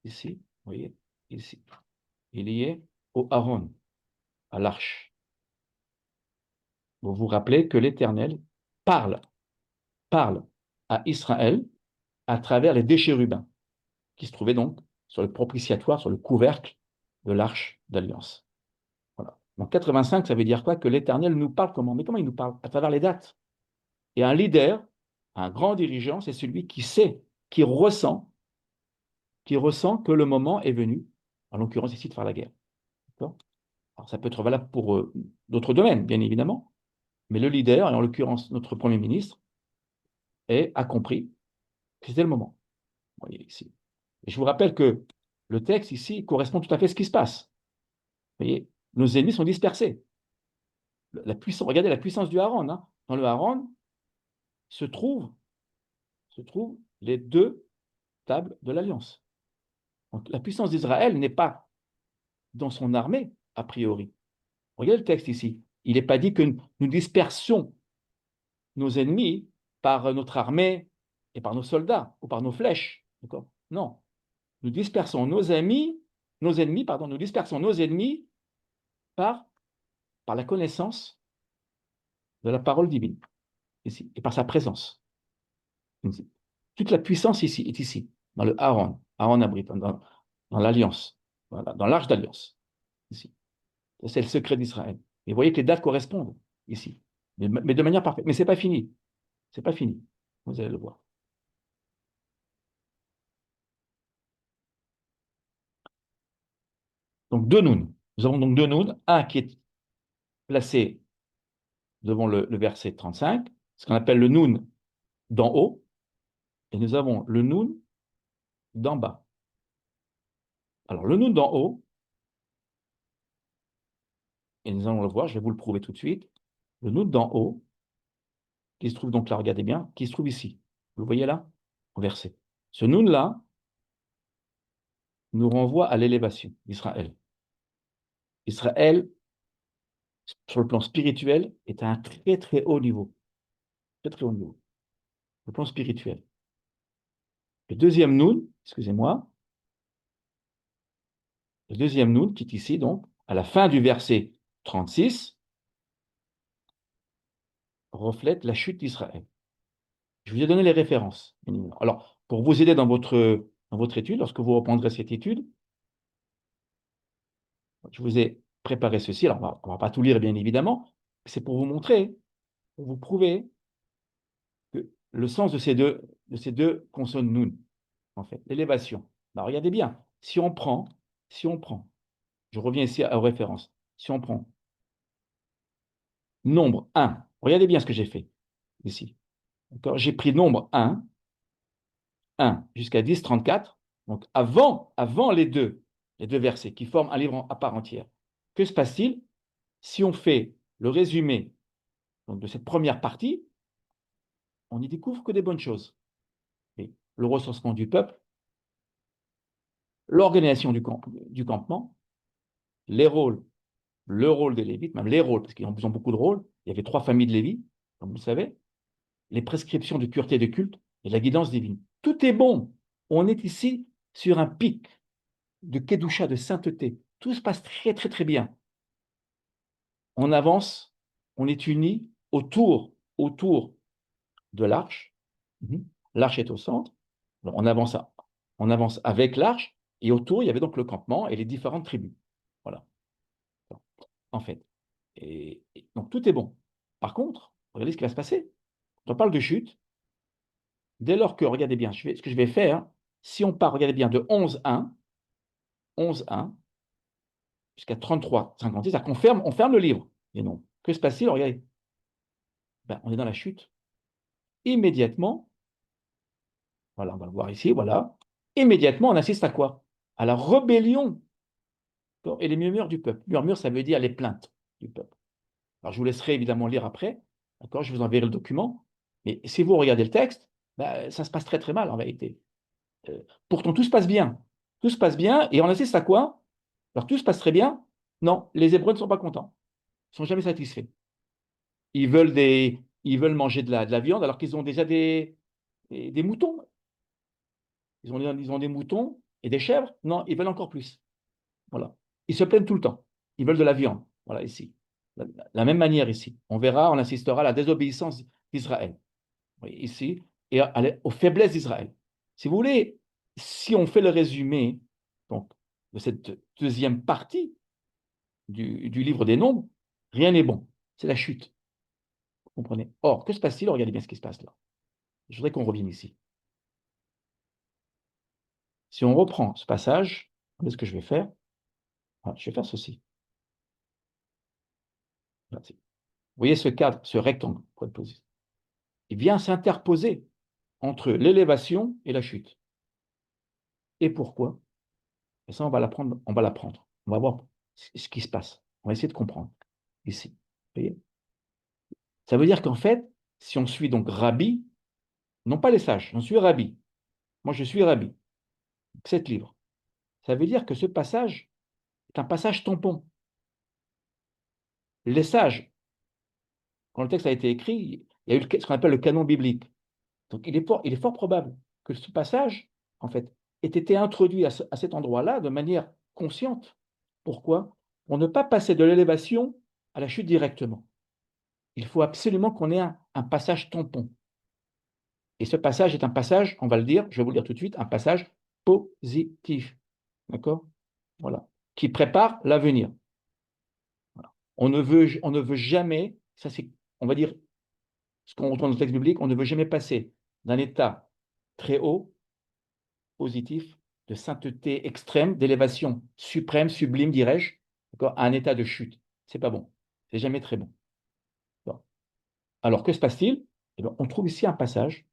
A: ici, vous voyez, ici, est liée au Aaron, à l'arche. Vous vous rappelez que l'Éternel parle à Israël à travers les deux chérubins qui se trouvaient donc sur le propitiatoire, sur le couvercle de l'arche d'alliance. Voilà. Donc 85, ça veut dire quoi? Que l'Éternel nous parle comment? Mais comment il nous parle? À travers les dates. Et un leader, un grand dirigeant, c'est celui qui sait, qui ressent que le moment est venu, en l'occurrence ici, de faire la guerre. Alors ça peut être valable pour d'autres domaines, bien évidemment, mais le leader, et en l'occurrence notre Premier ministre, a compris que c'était le moment. Vous voyez ici. Et je vous rappelle que le texte ici correspond tout à fait à ce qui se passe. Vous voyez, nos ennemis sont dispersés. Regardez la puissance du Haron. Hein. Dans le Haron se trouvent les deux tables de l'Alliance. Donc la puissance d'Israël n'est pas dans son armée, a priori. Regardez le texte ici. Il n'est pas dit que nous dispersions nos ennemis par notre armée et par nos soldats ou par nos flèches. Non. Nous dispersons nos ennemis, nous dispersons nos ennemis par la connaissance de la parole divine, ici, et par sa présence. Ici. Toute la puissance ici est ici, dans le Aaron abrite, dans l'alliance, voilà, dans l'arche d'alliance, ici. C'est le secret d'Israël. Et vous voyez que les dates correspondent ici, mais de manière parfaite. Mais ce n'est pas fini. Ce n'est pas fini. Vous allez le voir. Donc deux nouns. Nous avons donc deux nouns. Un qui est placé devant le verset 35, ce qu'on appelle le noun d'en haut, et nous avons le noun d'en bas. Alors, le noun d'en haut, et nous allons le voir, je vais vous le prouver tout de suite, le noun d'en haut, qui se trouve donc là, regardez bien, qui se trouve ici. Vous le voyez là, au verset. Ce noun-là nous renvoie à l'élévation d'Israël. Israël, sur le plan spirituel, est à un très très haut niveau. Très très haut niveau. Le plan spirituel. Le deuxième noun, excusez-moi, le deuxième noun qui est ici, donc, à la fin du verset 36, reflète la chute d'Israël. Je vous ai donné les références. Alors, pour vous aider dans votre étude, lorsque vous reprendrez cette étude, je vous ai préparé ceci. Alors, on ne va pas tout lire, bien évidemment. C'est pour vous montrer, pour vous prouver que le sens de ces deux consonnes nun, en fait, l'élévation. Alors, regardez bien. Si on prend, je reviens ici aux références. Si on prend nombre 1, regardez bien ce que j'ai fait ici. J'ai pris nombre 1 jusqu'à 10, 34, donc avant les deux versets qui forment un livre à part entière. Que se passe-t-il si on fait le résumé donc, de cette première partie? On n'y découvre que des bonnes choses. Et le recensement du peuple, l'organisation du campement, les rôles, le rôle des Lévites, même les rôles, parce qu'ils ont beaucoup de rôles. Il y avait 3 familles de Lévites, comme vous le savez, les prescriptions de pureté de culte et la guidance divine. Tout est bon. On est ici sur un pic de Kedusha, de sainteté. Tout se passe très, très, très bien. On avance, on est unis autour de l'arche. L'arche est au centre. On avance avec l'arche, et autour, il y avait donc le campement et les différentes tribus. Voilà. En fait. Donc, tout est bon. Par contre, regardez ce qui va se passer. Quand on parle de chute, dès lors que, regardez bien, ce que je vais faire, si on part, regardez bien, de 11.1 jusqu'à 33.56, c'est-à-dire on ferme le livre. Et non. Que se passe-t-il? Regardez. On est dans la chute. Immédiatement, voilà, on va le voir ici, voilà. Immédiatement, on assiste à quoi? À la rébellion et les murmures du peuple. Murmure, ça veut dire les plaintes du peuple. Alors, je vous laisserai évidemment lire après, d'accord? Je vous enverrai le document. Mais si vous regardez le texte, ça se passe très très mal en réalité. Pourtant, tout se passe bien. Tout se passe bien, et on assiste à quoi? Alors, tout se passe très bien. Non, les Hébreux ne sont pas contents. Ils ne sont jamais satisfaits. Ils veulent manger de la viande alors qu'ils ont déjà des moutons. Ils ont des moutons et des chèvres. Non, ils veulent encore plus. Voilà. Ils se plaignent tout le temps. Ils veulent de la viande. Voilà, ici. la même manière ici. On verra, on assistera à la désobéissance d'Israël. Oui, ici, et aux faiblesses d'Israël. Si vous voulez, si on fait le résumé donc, de cette deuxième partie du livre des Nombres, rien n'est bon. C'est la chute. Vous comprenez? Or, que se passe-t-il? Regardez bien ce qui se passe là. Je voudrais qu'on revienne ici. Si on reprend ce passage, regardez ce que je vais faire. Voilà, je vais faire ceci. Voilà, vous voyez ce cadre, ce rectangle, pour être précis. Il vient s'interposer entre l'élévation et la chute. Et pourquoi? Et ça, on va l'apprendre. On va voir ce qui se passe. On va essayer de comprendre ici. Vous voyez? Ça veut dire qu'en fait, si on suit donc Rabbi, non pas les sages, on suit Rabbi. Moi, je suis Rabbi. 7 livres. Ça veut dire que ce passage est un passage tampon. Les sages, quand le texte a été écrit, il y a eu ce qu'on appelle le canon biblique. Donc, il est fort probable que ce passage, en fait, ait été introduit à cet endroit-là de manière consciente. Pourquoi? Pour ne pas passer de l'élévation à la chute directement. Il faut absolument qu'on ait un passage tampon. Et ce passage est un passage, on va le dire, je vais vous le dire tout de suite, un passage positif. D'accord? Voilà. Qui prépare l'avenir. Voilà. On ne veut jamais, ça c'est, on va dire, ce qu'on retrouve dans le texte biblique, on ne veut jamais passer d'un état très haut, positif, de sainteté extrême, d'élévation suprême, sublime, dirais-je, à un état de chute. C'est pas bon. C'est jamais très bon. Bon. Alors, que se passe-t-il? Eh bien, on trouve ici un passage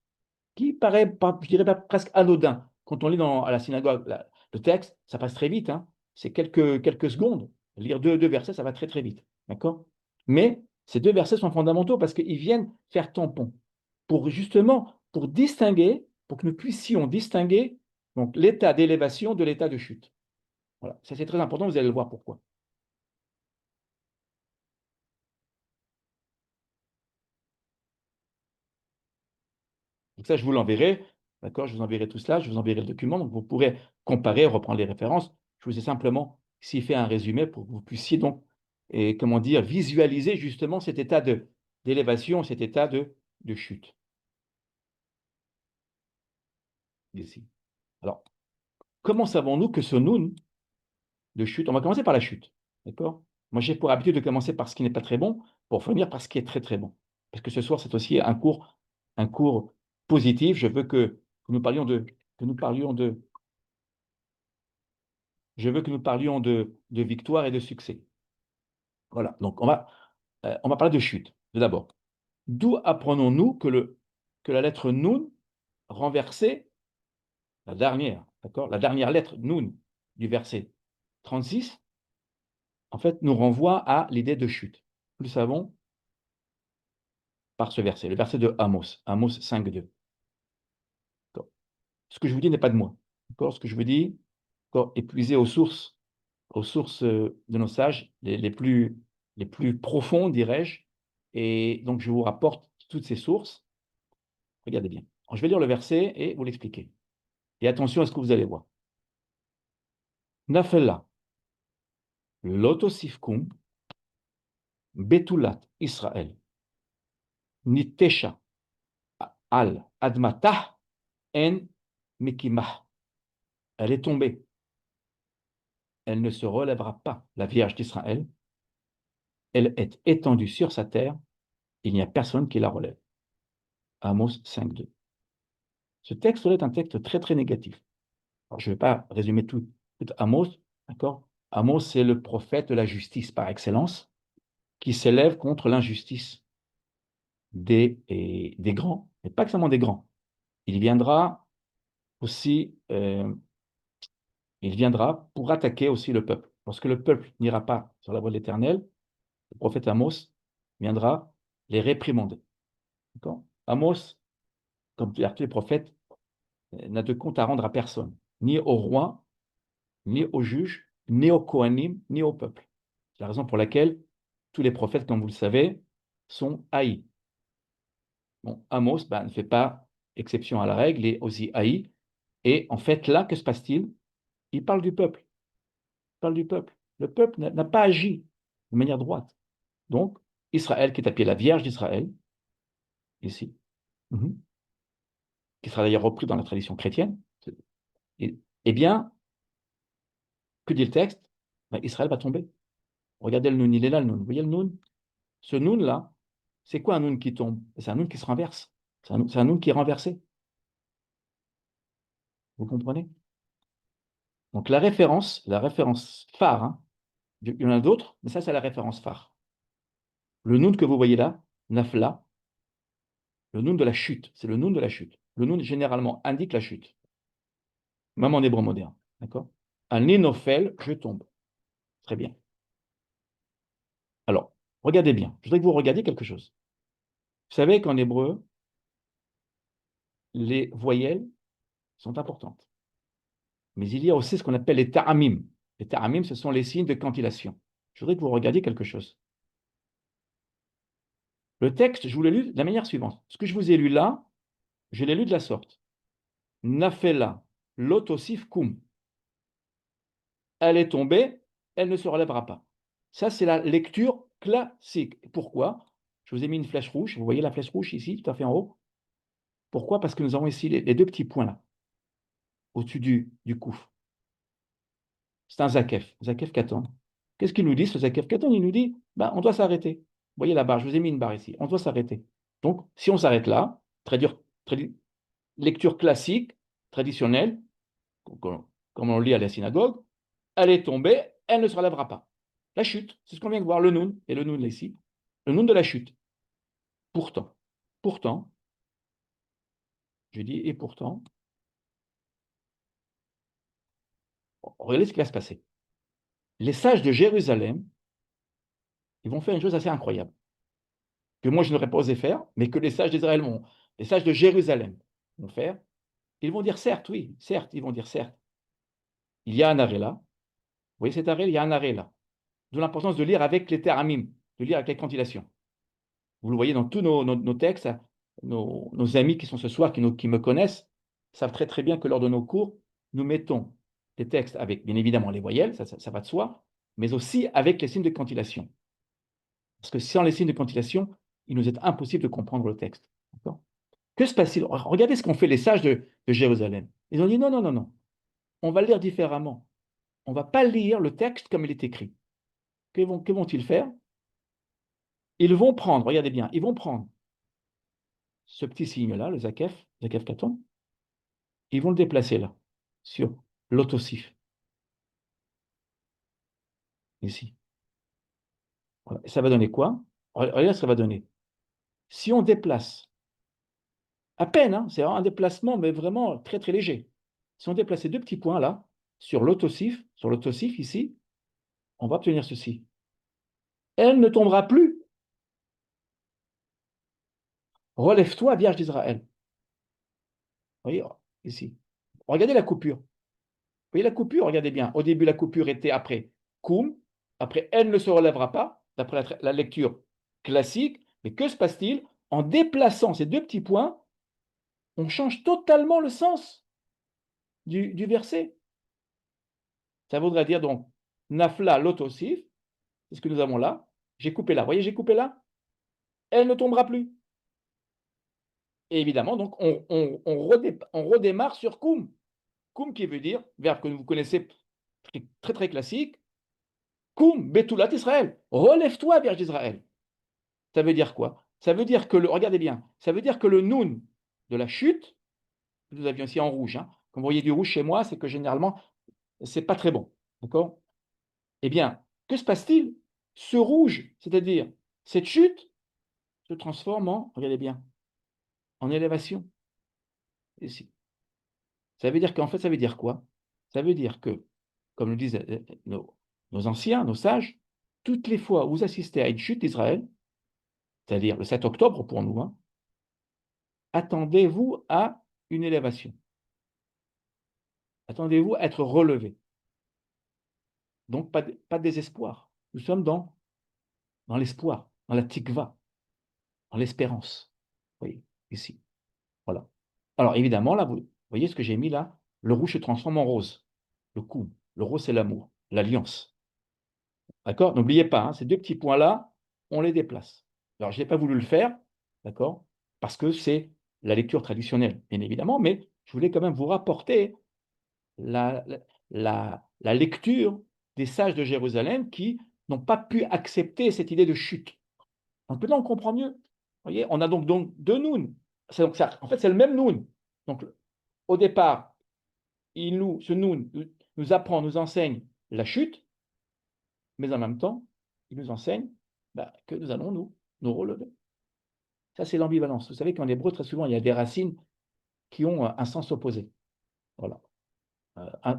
A: qui paraît, je dirais pas presque anodin. Quand on lit à la synagogue le texte, ça passe très vite. Hein. C'est quelques secondes. Lire deux versets, ça va très très vite. D'accord? Mais ces deux versets sont fondamentaux parce qu'ils viennent faire tampon pour justement, pour distinguer, pour que nous puissions distinguer donc, l'état d'élévation de l'état de chute. Voilà. Ça, c'est très important, vous allez le voir pourquoi. Donc ça, je vous l'enverrai, d'accord? Je vous enverrai tout cela, je vous enverrai le document, donc vous pourrez comparer, reprendre les références. Je vous ai simplement ici fait un résumé pour que vous puissiez donc, et comment dire, visualiser justement cet état d'élévation, cet état de chute. Ici. Alors, comment savons-nous que ce noun de chute, on va commencer par la chute, d'accord? Moi, j'ai pour habitude de commencer par ce qui n'est pas très bon, pour finir par ce qui est très très bon. Parce que ce soir, c'est aussi un cours positif. Je veux que nous parlions je veux que nous parlions de victoire et de succès. Voilà, donc on va parler de chute, tout d'abord. D'où apprenons-nous que la lettre Nun renversée, la dernière, d'accord, la dernière lettre Nun du verset 36, en fait, nous renvoie à l'idée de chute. Nous le savons par ce verset, le verset de Amos, Amos 5.2. Ce que je vous dis n'est pas de moi. Ce que je vous dis est puisé aux sources de nos sages, les plus profondes, dirais-je. Et donc, je vous rapporte toutes ces sources. Regardez bien. Alors, je vais lire le verset et vous l'expliquer. Et attention à ce que vous allez voir. Nafella, lotosifkum, betulat Israël, nitesha al admatah en mikimah. Elle est tombée. Elle ne se relèvera pas, la Vierge d'Israël. Elle est étendue sur sa terre. Il n'y a personne qui la relève. Amos 5.2. Ce texte est un texte très, très négatif. Alors, je ne vais pas résumer tout Amos, d'accord? Amos, c'est le prophète de la justice par excellence, qui s'élève contre l'injustice des grands, mais pas seulement des grands. Il viendra aussi, il viendra pour attaquer aussi le peuple. Lorsque le peuple n'ira pas sur la voie de l'Éternel, le prophète Amos viendra les réprimander. Amos, comme tous les prophètes, n'a de compte à rendre à personne, ni au roi, ni aux juges, ni aux Kohanim, ni au peuple. C'est la raison pour laquelle tous les prophètes, comme vous le savez, sont haïs. Bon, Amos ne fait pas exception à la règle, il est aussi haï. Et en fait, là, que se passe-t-il? Il parle du peuple. Il parle du peuple. Le peuple n'a pas agi de manière droite. Donc, Israël qui est appelée la Vierge d'Israël, ici, qui sera d'ailleurs repris dans la tradition chrétienne, eh bien, que dit le texte? Ben, Israël va tomber. Regardez le Noun, il est là le Noun. Vous voyez le Noun? Ce Noun-là, c'est quoi un Noun qui tombe? C'est un Noun qui se renverse. C'est un Noun qui est renversé. Vous comprenez? Donc la référence phare, hein, il y en a d'autres, mais ça c'est la référence phare. Le Noun que vous voyez là, Nafla, le Noun de la chute, c'est le Noun de la chute. Le Noun généralement indique la chute, même en hébreu moderne. D'accord? Un nénophèle, je tombe. Très bien. Alors, regardez bien. Je voudrais que vous regardiez quelque chose. Vous savez qu'en hébreu, les voyelles sont importantes. Mais il y a aussi ce qu'on appelle les ta'amim. Les ta'amim, ce sont les signes de cantillation. Je voudrais que vous regardiez quelque chose. Le texte, je vous l'ai lu de la manière suivante. Ce que je vous ai lu là, je l'ai lu de la sorte. Nafela, lotosif kum. Elle est tombée, elle ne se relèvera pas. Ça, c'est la lecture classique. Pourquoi? Je vous ai mis une flèche rouge. Vous voyez la flèche rouge ici, tout à fait en haut? Pourquoi? Parce que nous avons ici les deux petits points là, au-dessus du kouf. C'est un Zakef Katan. Qu'est-ce qu'il nous dit, ce Zakef Katan? Il nous dit, on doit s'arrêter. Vous voyez la barre, je vous ai mis une barre ici. On doit s'arrêter. Donc, si on s'arrête là, lecture classique, traditionnelle, comme on le lit à la synagogue, elle est tombée, elle ne se relèvera pas. La chute, c'est ce qu'on vient de voir, le Noun, et le Noun là ici, le Noun de la chute. Pourtant, je dis, et pourtant, regardez ce qui va se passer. Les sages de Jérusalem, ils vont faire une chose assez incroyable, que moi je n'aurais pas osé faire, mais que les sages d'Israël vont, les sages de Jérusalem vont faire. Ils vont dire certes, oui, certes, ils vont dire certes. Il y a un arrêt là. Vous voyez cet arrêt? Il y a un arrêt là. D'où l'importance de lire avec les teramim, de lire avec les cantillations. Vous le voyez dans tous nos textes, nos amis qui sont ce soir, qui me connaissent, savent très très bien que lors de nos cours, nous mettons des textes avec, bien évidemment, les voyelles, ça va de soi, mais aussi avec les signes de cantillation. Parce que sans les signes de cantillation, il nous est impossible de comprendre le texte. Que se passe-t-il? Regardez ce qu'ont fait les sages de Jérusalem. Ils ont dit non, non, non, non. On va le lire différemment. On ne va pas lire le texte comme il est écrit. Que vont-ils faire? Ils vont prendre, regardez bien, ils vont prendre ce petit signe-là, le Zakef Katan, ils vont le déplacer là, sur l'autosif. Ici. Voilà. Et ça va donner quoi? Regardez ce que ça va donner. Si on déplace, à peine, hein, c'est un déplacement, mais vraiment très très léger. Si on déplace ces deux petits points là, sur l'autosif ici, on va obtenir ceci. Elle ne tombera plus. Relève-toi, Vierge d'Israël. Vous voyez, ici. Regardez la coupure. Vous voyez la coupure? Regardez bien. Au début, la coupure était après Koum. Après, elle ne se relèvera pas, d'après la lecture classique. Mais que se passe-t-il? En déplaçant ces deux petits points, on change totalement le sens du verset. Ça voudrait dire donc Nafla lotosif, c'est ce que nous avons là. J'ai coupé là. Vous voyez, j'ai coupé là. Elle ne tombera plus. Et évidemment, donc, on redémarre sur Koum. Koum qui veut dire, verbe que vous connaissez très très classique, Koum, Betoulat Israël. Relève-toi, Vierge d'Israël. Ça veut dire quoi? Ça veut dire que regardez bien, ça veut dire que le Noun de la chute, que nous avions ici en rouge, hein, comme vous voyez du rouge chez moi, c'est que généralement, c'est pas très bon. D'accord? Eh bien, que se passe-t-il? Ce rouge, c'est-à-dire cette chute, se transforme en, regardez bien, en élévation. Ici. Ça veut dire qu'en fait, ça veut dire quoi? Ça veut dire que, comme le disent nos anciens, nos sages, toutes les fois où vous assistez à une chute d'Israël, c'est-à-dire le 7 octobre pour nous, hein, attendez-vous à une élévation. Attendez-vous à être relevé. Donc, pas de désespoir. Nous sommes dans l'espoir, dans la tikva, dans l'espérance. Vous voyez, ici. Voilà. Alors, évidemment, là, vous voyez ce que j'ai mis là? Le rouge se transforme en rose. Le coup. Le rose, c'est l'amour, l'alliance. D'accord? N'oubliez pas, hein, ces deux petits points-là, on les déplace. Alors, je n'ai pas voulu le faire, d'accord, parce que c'est la lecture traditionnelle, bien évidemment, mais je voulais quand même vous rapporter la lecture des sages de Jérusalem qui n'ont pas pu accepter cette idée de chute. Donc maintenant, on comprend mieux. Vous voyez, on a donc deux Noun. En fait, c'est le même Noun. Donc, au départ, ce Noun nous apprend, nous enseigne la chute, mais en même temps, il nous enseigne que nous allons nous relever. Ça, c'est l'ambivalence. Vous savez qu'en hébreu, très souvent, il y a des racines qui ont un sens opposé. Voilà.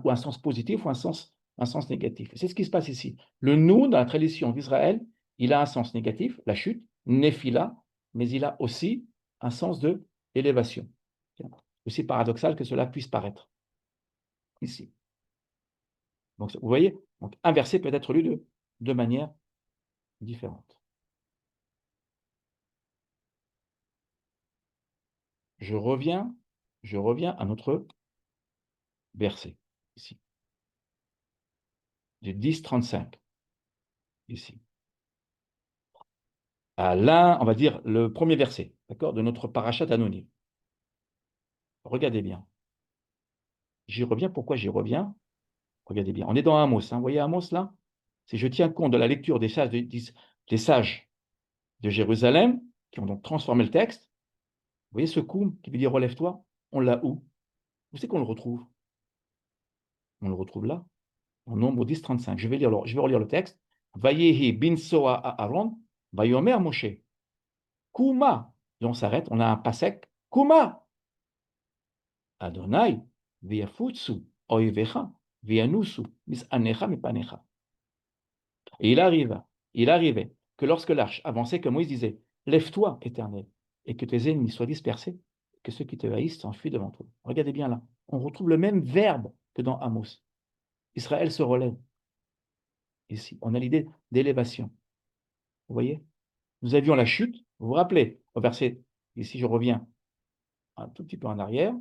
A: Ou un sens positif ou un sens négatif. C'est ce qui se passe ici. Le nous, dans la tradition d'Israël, il a un sens négatif, la chute, néphila, mais il a aussi un sens de élévation. Aussi paradoxal que cela puisse paraître ici. Donc, vous voyez, donc, un verset peut être lu de manière différente. Je reviens à notre verset, ici. Du 10-35, ici. À l'un, on va dire, le premier verset, d'accord, de notre parachat anonyme. Regardez bien. J'y reviens. Pourquoi j'y reviens? Regardez bien. On est dans Amos. Vous voyez Amos là? Si je tiens compte de la lecture des sages de Jérusalem, qui ont donc transformé le texte, vous voyez ce koum qui veut dire relève-toi, on l'a où? Où c'est qu'on le retrouve? On le retrouve là, en Nombre 10-35. Je vais relire le texte. Vayehi bin soa à Aaron, vayomer Moshe. Kouma. Et on s'arrête, on a un pasek. Kouma. Adonai, viafutsu, oivecha, vianusu, misanecha mipanecha. Et il arrivait que lorsque l'arche avançait, que Moïse disait, lève-toi, Éternel, et que tes ennemis soient dispersés, que ceux qui te haïssent s'enfuient devant toi. Regardez bien là, on retrouve le même verbe que dans Amos. Israël se relève. Ici, on a l'idée d'élévation. Vous voyez? Nous avions la chute, vous vous rappelez, au verset, ici je reviens un tout petit peu en arrière,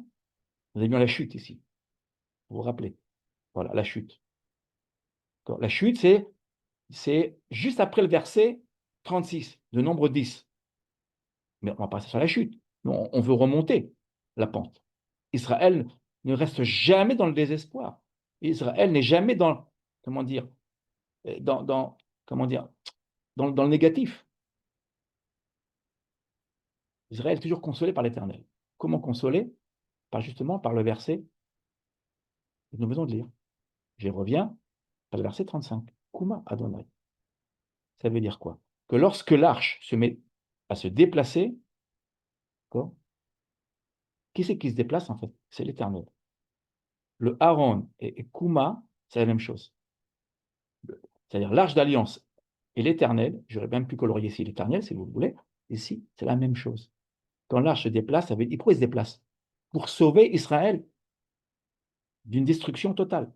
A: nous avions la chute ici. Vous vous rappelez? Voilà, la chute. La chute, c'est juste après le verset 36, de Nombre 10. Mais on va passer sur la chute. On veut remonter la pente. Israël ne reste jamais dans le désespoir. Israël n'est jamais dans, comment dire, dans le négatif. Israël est toujours consolé par l'Éternel. Comment consoler? Justement par le verset que nous venons de lire. Je reviens par le verset 35. Kuma Adonai. Ça veut dire quoi? Que lorsque l'arche se met à se déplacer, qui c'est qui se déplace en fait? C'est l'Éternel. Le Aaron et Kuma, c'est la même chose. C'est-à-dire l'arche d'alliance et l'Éternel, j'aurais même pu colorier ici l'Éternel, si vous voulez, ici, c'est la même chose. Quand l'arche se déplace, pourquoi il se déplace? Pour sauver Israël d'une destruction totale,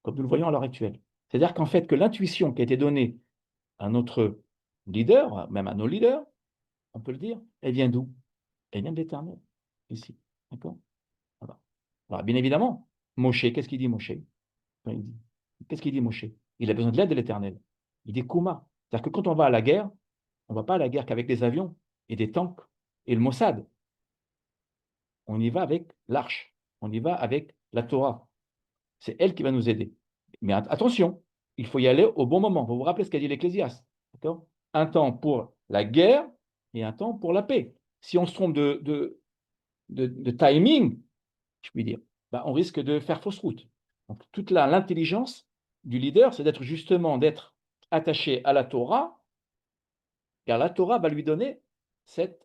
A: comme nous le voyons à l'heure actuelle. C'est-à-dire qu'en fait, que l'intuition qui a été donnée à notre leader, même à nos leaders, on peut le dire, elle vient d'où? Elle vient de l'Éternel, ici. D'accord? Voilà. Alors, bien évidemment, Moshe, qu'est-ce qu'il dit Moshe? Qu'est-ce qu'il dit Moshe? Il a besoin de l'aide de l'Éternel. Il dit Kouma. C'est-à-dire que quand on va à la guerre, on ne va pas à la guerre qu'avec des avions et des tanks et le Mossad. On y va avec l'arche. On y va avec la Torah. C'est elle qui va nous aider. Mais attention, il faut y aller au bon moment. Vous vous rappelez ce qu'a dit l'Ecclésiaste. Un temps pour la guerre et un temps pour la paix. Si on se trompe de timing, je puis dire, on risque de faire fausse route. Donc, toute l'intelligence du leader, c'est d'être attaché à la Torah, car la Torah va lui donner cette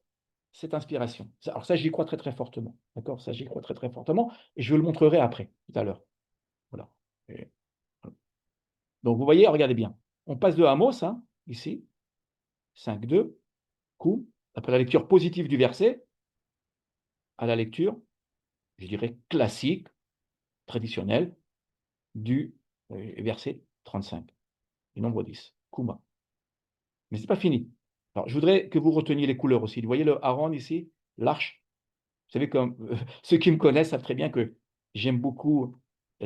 A: inspiration. Alors ça, j'y crois très très fortement. D'accord? Ça, j'y crois très très fortement, et je vous le montrerai après, tout à l'heure. Voilà. Donc, vous voyez, regardez bien. On passe de Amos, ici, 5.2, coup, après la lecture positive du verset, à la lecture, je dirais, classique, traditionnelle, du verset 35, du nombre 10, Kuma. Mais ce n'est pas fini. Alors, je voudrais que vous reteniez les couleurs aussi. Vous voyez le Aaron ici, l'arche. Vous savez, comme ceux qui me connaissent savent très bien que j'aime beaucoup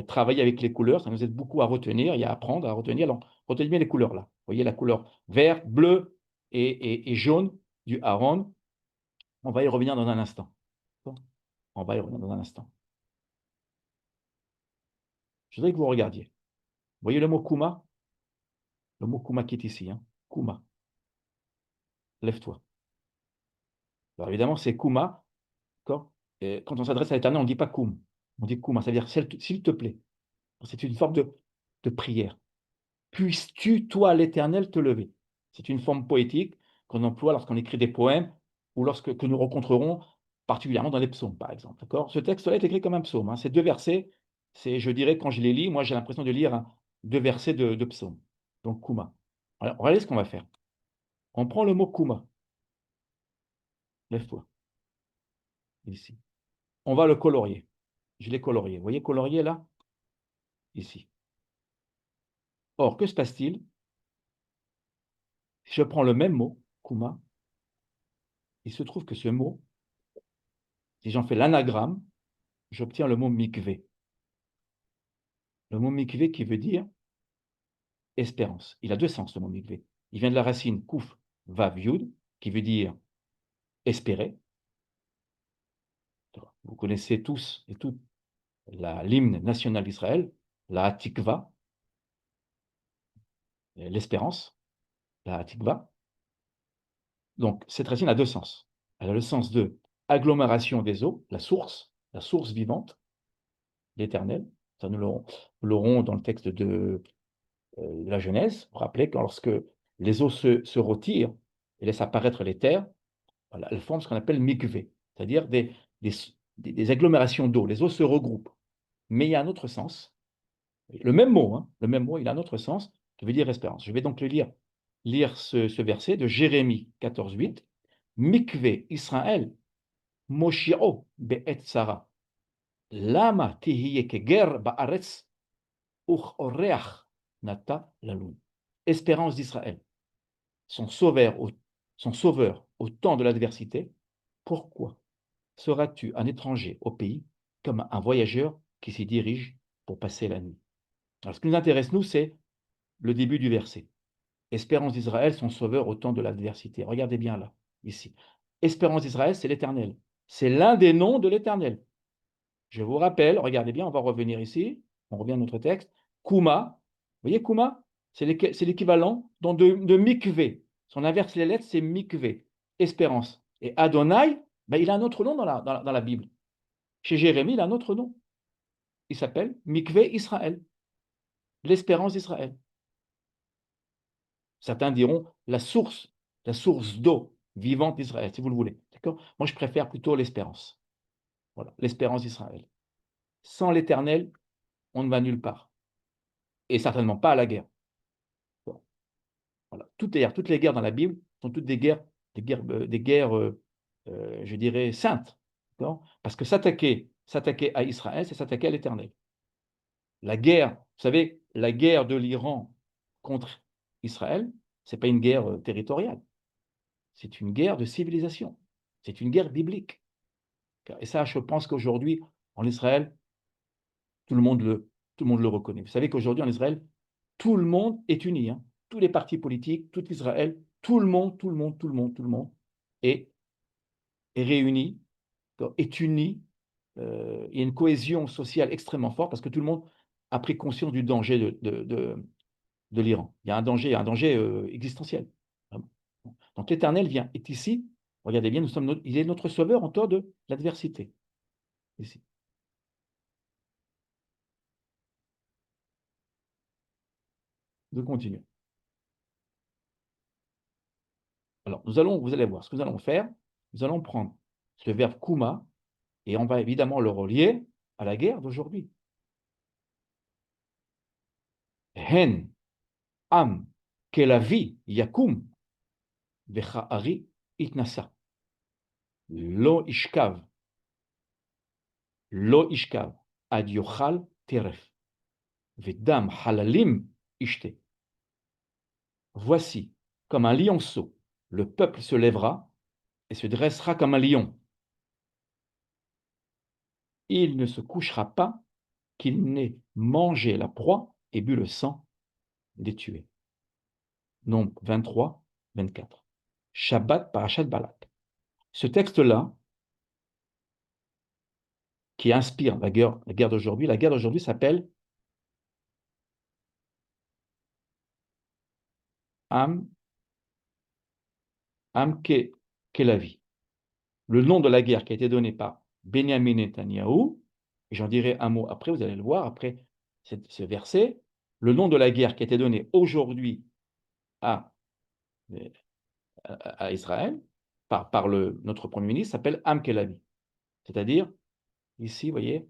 A: travailler avec les couleurs. Ça nous aide beaucoup à retenir et à apprendre à retenir. Alors, retenez bien les couleurs là. Vous voyez la couleur vert, bleu, et jaune du Aaron. On va y revenir dans un instant. On va y revenir dans un instant. Je voudrais que vous regardiez. Vous voyez le mot Kuma? Le mot Kuma qui est ici. Hein? Kuma. Lève-toi. Alors évidemment, c'est Kuma. Et quand on s'adresse à l'Éternel, on ne dit pas Koum. On dit Kuma. Ça veut dire s'il te plaît. C'est une forme de prière. Puisses-tu, toi, l'Éternel, te lever? C'est une forme poétique qu'on emploie lorsqu'on écrit des poèmes ou que nous rencontrerons particulièrement dans les psaumes, par exemple. D'accord? Ce texte-là est écrit comme un psaume. Hein. Ces 2 versets, je dirais, quand je les lis, moi, j'ai l'impression de lire 2 versets de psaume. Donc, Kuma. Alors, regardez ce qu'on va faire. On prend le mot Kuma. Lève-toi. Ici. On va le colorier. Je l'ai colorié. Vous voyez colorié là? Ici. Or, que se passe-t-il? Si je prends le même mot, Kuma, il se trouve que ce mot, si j'en fais l'anagramme, j'obtiens le mot mikvé. Le mot mikvé qui veut dire espérance. Il a 2 sens, le mot mikvé. Il vient de la racine kouf, vav, yud, qui veut dire espérer. Vous connaissez tous et toutes l'hymne national d'Israël, la Hatikva, l'espérance, la Hatikva. Donc, cette racine a 2 sens. Elle a le sens de agglomération des eaux, la source vivante, l'éternel. Ça, nous l'aurons dans le texte de la Genèse. Vous vous rappelez que lorsque les eaux se retirent et laissent apparaître les terres, voilà, elles forment ce qu'on appelle mikvé, c'est-à-dire des agglomérations d'eau. Les eaux se regroupent. Mais il y a un autre sens. Le même mot, hein, il a un autre sens qui veut dire espérance. Je vais donc lire ce verset de Jérémie 14, 8. Mikvé Israël, Moshio be'et Sarah. Lama tihiye keger ba'aretz uch oreach nata lalun. Espérance d'Israël, son sauveur au temps de l'adversité. Pourquoi seras-tu un étranger au pays comme un voyageur qui s'y dirige pour passer la nuit? Alors, ce qui nous intéresse, nous, c'est le début du verset. Espérance d'Israël, son sauveur au temps de l'adversité. Regardez bien là, ici. Espérance d'Israël, c'est l'Éternel. C'est l'un des noms de l'Éternel. Je vous rappelle, regardez bien, on va revenir ici. On revient à notre texte. Kuma, vous voyez Kuma? C'est l'équivalent de Mikvé. Si on inverse les lettres, c'est Mikvé. Espérance. Et Adonai, ben, il a un autre nom dans la Bible. Chez Jérémie, il a un autre nom. Il s'appelle Mikvé Israël. L'espérance d'Israël. Certains diront la source d'eau vivante d'Israël, si vous le voulez. D'accord? Moi, je préfère plutôt l'espérance. Voilà, l'espérance d'Israël. Sans l'Éternel, on ne va nulle part. Et certainement pas à la guerre. Bon. Voilà. Toutes les guerres dans la Bible sont toutes des guerres, je dirais, saintes. Parce que s'attaquer à Israël, c'est s'attaquer à l'Éternel. La guerre, vous savez, la guerre de l'Iran contre Israël, ce n'est pas une guerre territoriale. C'est une guerre de civilisation. C'est une guerre biblique. Et ça, je pense qu'aujourd'hui, en Israël, tout le monde le reconnaît. Vous savez qu'aujourd'hui, en Israël, tout le monde est uni. Hein. Tous les partis politiques, tout Israël, tout le monde est réuni, est uni. Il y a une cohésion sociale extrêmement forte parce que tout le monde a pris conscience du danger de l'Iran. Il y a un danger existentiel. Donc l'Éternel est ici. Regardez bien, il est notre sauveur en temps de l'adversité. Ici. Je continue. Alors, vous allez voir, ce que nous allons faire, nous allons prendre ce verbe kuma et on va évidemment le relier à la guerre d'aujourd'hui. Hen, am, kelavi, yakum, vecha'ari, itnasa. Lo ishkav, ad yochal teref, vedam halalim ishte. Voici, comme un lionceau, le peuple se lèvera et se dressera comme un lion. Il ne se couchera pas qu'il n'ait mangé la proie et bu le sang des tués. Nombre 23, 24. Shabbat Parashat Balak. Ce texte-là, qui inspire la guerre d'aujourd'hui s'appelle Am Kelavi. Le nom de la guerre qui a été donné par Benjamin Netanyahou, et j'en dirai un mot après, vous allez le voir, après ce verset, le nom de la guerre qui a été donné aujourd'hui à Israël par notre Premier ministre s'appelle Am Kelavi. C'est-à-dire, ici, vous voyez,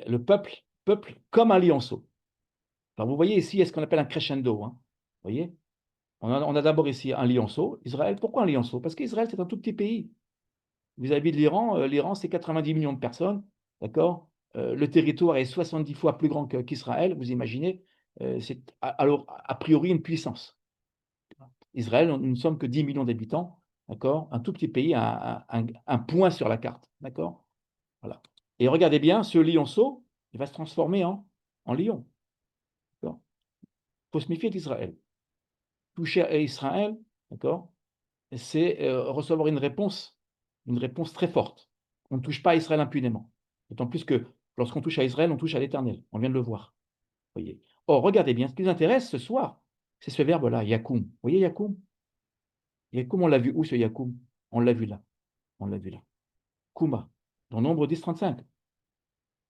A: le peuple comme un lionceau. Alors vous voyez ici, est ce qu'on appelle un crescendo. Hein, vous voyez, on a d'abord ici un lionceau, Israël. Pourquoi un lionceau? Parce qu'Israël, c'est un tout petit pays. Vis-à-vis de l'Iran, l'Iran, c'est 90 millions de personnes, d'accord? Le territoire est 70 fois plus grand qu'Israël, vous imaginez, c'est alors a priori une puissance. Israël, nous ne sommes que 10 millions d'habitants, d'accord? Un tout petit pays, un point sur la carte, d'accord? Voilà. Et regardez bien, ce lionceau, il va se transformer en lion. Il faut se méfier d'Israël. Toucher à Israël, d'accord? C'est recevoir une réponse très forte. On ne touche pas à Israël impunément. D'autant plus que lorsqu'on touche à Israël, on touche à l'Éternel. On vient de le voir. Voyez. Or, regardez bien, ce qui nous intéresse ce soir, c'est ce verbe-là, yakoum. Vous voyez yakoum? Yakoum, on l'a vu où ce yakoum? On l'a vu là. On l'a vu là. Kouma, dans Nombre 10, 35.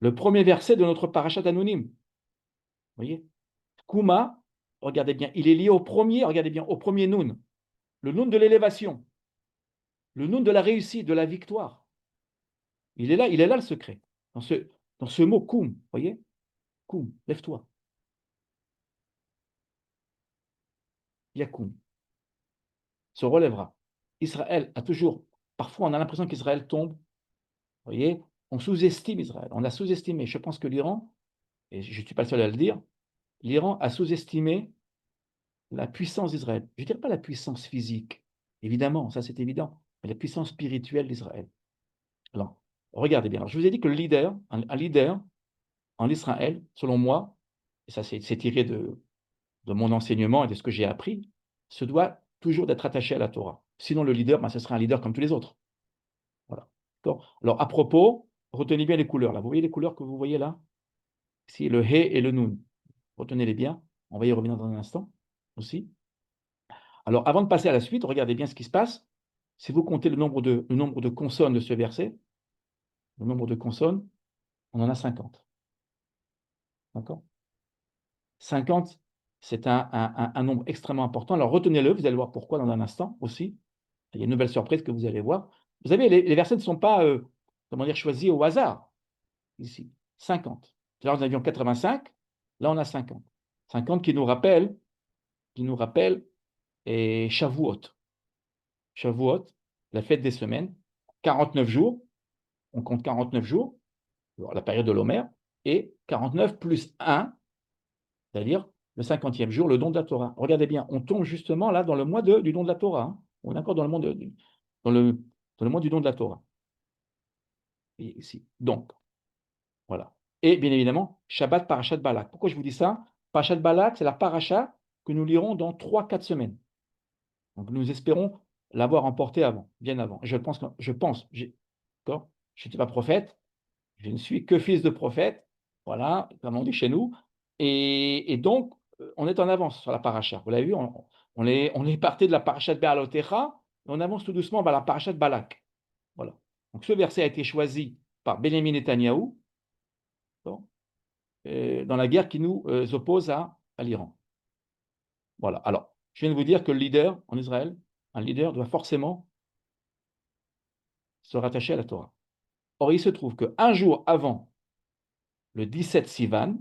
A: Le premier verset de notre parachat anonyme. Vous voyez? Kouma, regardez bien, il est lié au premier, regardez bien, au premier noun. Le noun de l'élévation. Le noun de la réussite, de la victoire. Il est là le secret. Dans ce mot koum, voyez? Koum, lève-toi. Yakoum se relèvera. Israël a toujours, parfois on a l'impression qu'Israël tombe, voyez? On sous-estime Israël, on a sous-estimé. Je pense que l'Iran, et je ne suis pas le seul à le dire, l'Iran a sous-estimé la puissance d'Israël. Je ne dirais pas la puissance physique, évidemment, ça c'est évident, mais la puissance spirituelle d'Israël. Alors, regardez bien. Alors, je vous ai dit que le leader, un leader en Israël, selon moi, et ça c'est tiré de mon enseignement et de ce que j'ai appris, se doit toujours d'être attaché à la Torah. Sinon, le leader, ce sera un leader comme tous les autres. Voilà. Alors, à propos, retenez bien les couleurs. Là. Vous voyez les couleurs que vous voyez là? Ici, le He et le Nun. Retenez-les bien. On va y revenir dans un instant aussi. Alors, avant de passer à la suite, regardez bien ce qui se passe. Si vous comptez le nombre de consonnes de ce verset, le nombre de consonnes, on en a 50. D'accord? 50, c'est un nombre extrêmement important. Alors, retenez-le, vous allez voir pourquoi dans un instant aussi. Il y a une nouvelle surprise que vous allez voir. Vous savez, les versets ne sont pas choisis au hasard. Ici, 50. Là, nous avions 85. Là, on a 50. 50 qui nous rappellent et Shavuot. Shavuot, la fête des semaines. 49 jours. On compte 49 jours, la période de l'Homère, et 49 plus 1, c'est-à-dire le 50e jour, le don de la Torah. Regardez bien, on tombe justement là dans le mois du don de la Torah. Hein. On est encore dans le mois du don de la Torah. Et ici. Donc, voilà. Et bien évidemment, Shabbat Parashat Balak. Pourquoi je vous dis ça? Parashat Balak, c'est la paracha que nous lirons dans 3-4 semaines. Donc nous espérons l'avoir emporté avant, bien avant. Je n'étais pas prophète, je ne suis que fils de prophète, voilà, comme on dit chez nous. Et donc, on est en avance sur la paracha. Vous l'avez vu, on est parti de la paracha de Be'alotecha, et on avance tout doucement vers la paracha de Balak. Voilà. Donc ce verset a été choisi par Benjamin Netanyahou dans la guerre qui nous oppose à l'Iran. Voilà. Alors, je viens de vous dire que le leader en Israël, un leader doit forcément se rattacher à la Torah. Or, il se trouve qu'un jour avant le 17 Sivan,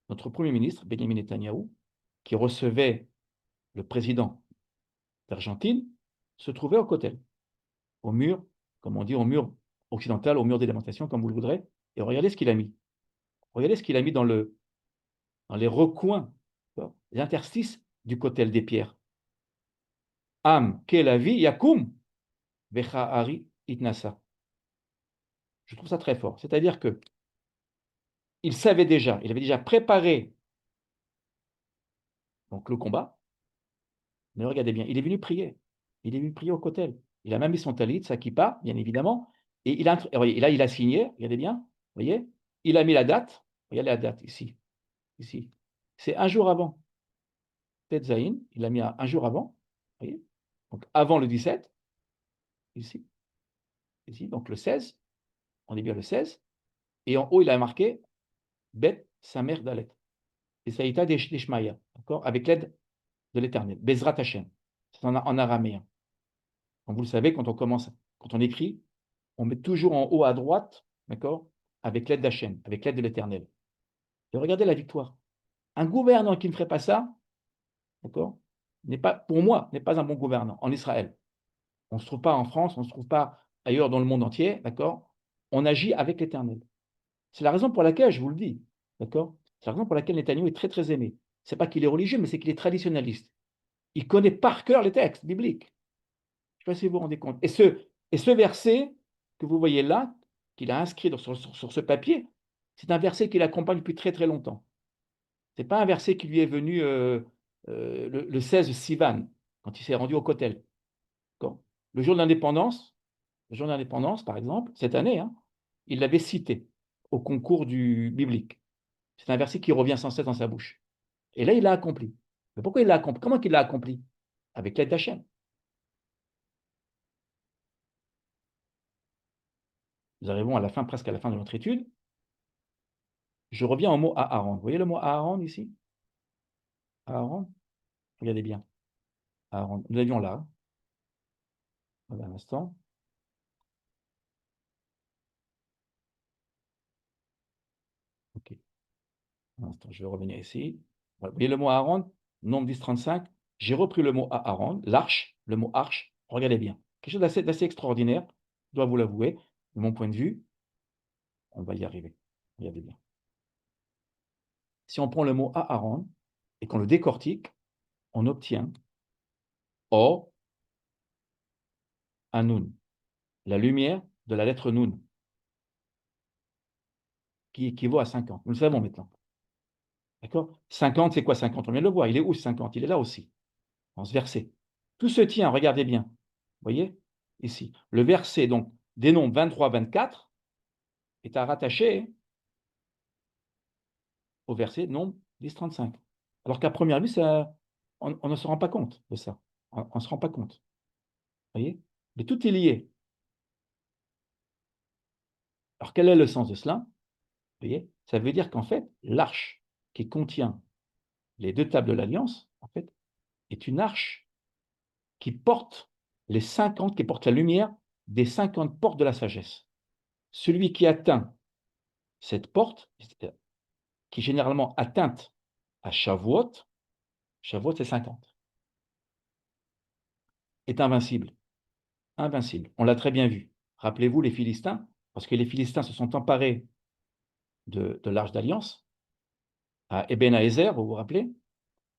A: notre Premier ministre, Benjamin Netanyahou, qui recevait le président d'Argentine, se trouvait au Kotel, au mur, comme on dit, au mur occidental, au mur d'élémentation, comme vous le voudrez. Et regardez ce qu'il a mis. Regardez ce qu'il a mis dans les recoins, les interstices du Kotel des pierres. Am kelavi yakum vecha'ari itnasa. Je trouve ça très fort. C'est-à-dire que il avait déjà préparé donc le combat, Mais regardez bien, il est venu prier. Il est venu prier au kotel. Il a même mis son talit, sa kippa, bien évidemment. Et là, il a signé, regardez bien, vous voyez. Il a mis la date. Regardez la date ici. Ici. C'est un jour avant. Tet Zayin, il a mis un jour avant. Vous voyez. Donc avant le 17. Ici. Ici. Donc le 16. On est bien le 16. Et en haut, il a marqué Bet Samer Dalet. Et ça a été des Shmaya. D'accord. Avec l'aide de l'Éternel. Bezrat Hashem. C'est en araméen. Donc vous le savez, quand on écrit, on met toujours en haut à droite, d'accord, avec l'aide d'Hachem, avec l'aide de l'Éternel. Et regardez la victoire. Un gouvernant qui ne ferait pas ça, d'accord, pour moi, n'est pas un bon gouvernant en Israël. On ne se trouve pas en France, on ne se trouve pas ailleurs dans le monde entier, d'accord. On agit avec l'Éternel. C'est la raison pour laquelle, je vous le dis, d'accord, c'est la raison pour laquelle Netanyahu est très très aimé. C'est pas qu'il est religieux, mais c'est qu'il est traditionnaliste. Il connaît par cœur les textes bibliques. Je ne sais pas si vous vous rendez compte. Et ce verset que vous voyez là, qu'il a inscrit sur ce papier, c'est un verset qui l'accompagne depuis très très longtemps. Ce n'est pas un verset qui lui est venu le 16 Sivan, quand il s'est rendu au Kotel. Le jour de l'indépendance, par exemple, cette année, hein, il l'avait cité au concours du biblique. C'est un verset qui revient sans cesse dans sa bouche. Et là, il l'a accompli. Mais pourquoi il l'a accompli? Comment il l'a accompli? Avec l'aide d'Hachem. Nous arrivons presque à la fin de notre étude. Je reviens au mot Aaron. Vous voyez le mot Aaron ici? Aaron? Regardez bien. Aaron. Nous l'avions là. Voilà, un instant. OK. Un instant, je vais revenir ici. Voilà. Vous voyez le mot Aaron? Nombre 10-35. J'ai repris le mot Aaron, l'arche, le mot arche. Regardez bien. Quelque chose d'assez extraordinaire, je dois vous l'avouer, de mon point de vue. On va y arriver. Regardez bien. Si on prend le mot Aaron et qu'on le décortique, on obtient O, Anoun, la lumière de la lettre Noun, qui équivaut à 50. Nous le savons maintenant. D'accord? 50, c'est quoi 50? On vient de le voir. Il est où 50? Il est là aussi, dans ce verset. Tout se tient, regardez bien. Vous voyez? Ici. Le verset, donc, des nombres 23, 24, est à rattacher au verset nombre 10, 35. Alors qu'à première vue, on ne se rend pas compte de ça. On ne se rend pas compte. Vous voyez? Mais tout est lié. Alors, quel est le sens de cela? Vous voyez? Ça veut dire qu'en fait, l'arche qui contient les deux tables de l'Alliance, en fait, est une arche qui porte qui porte la lumière des 50 portes de la sagesse. Celui qui atteint cette porte, qui est généralement atteinte à Shavuot c'est 50, est invincible. Invincible. On l'a très bien vu. Rappelez-vous les Philistins, parce que les Philistins se sont emparés de l'Arche d'Alliance, à Eben Haézer, vous vous rappelez?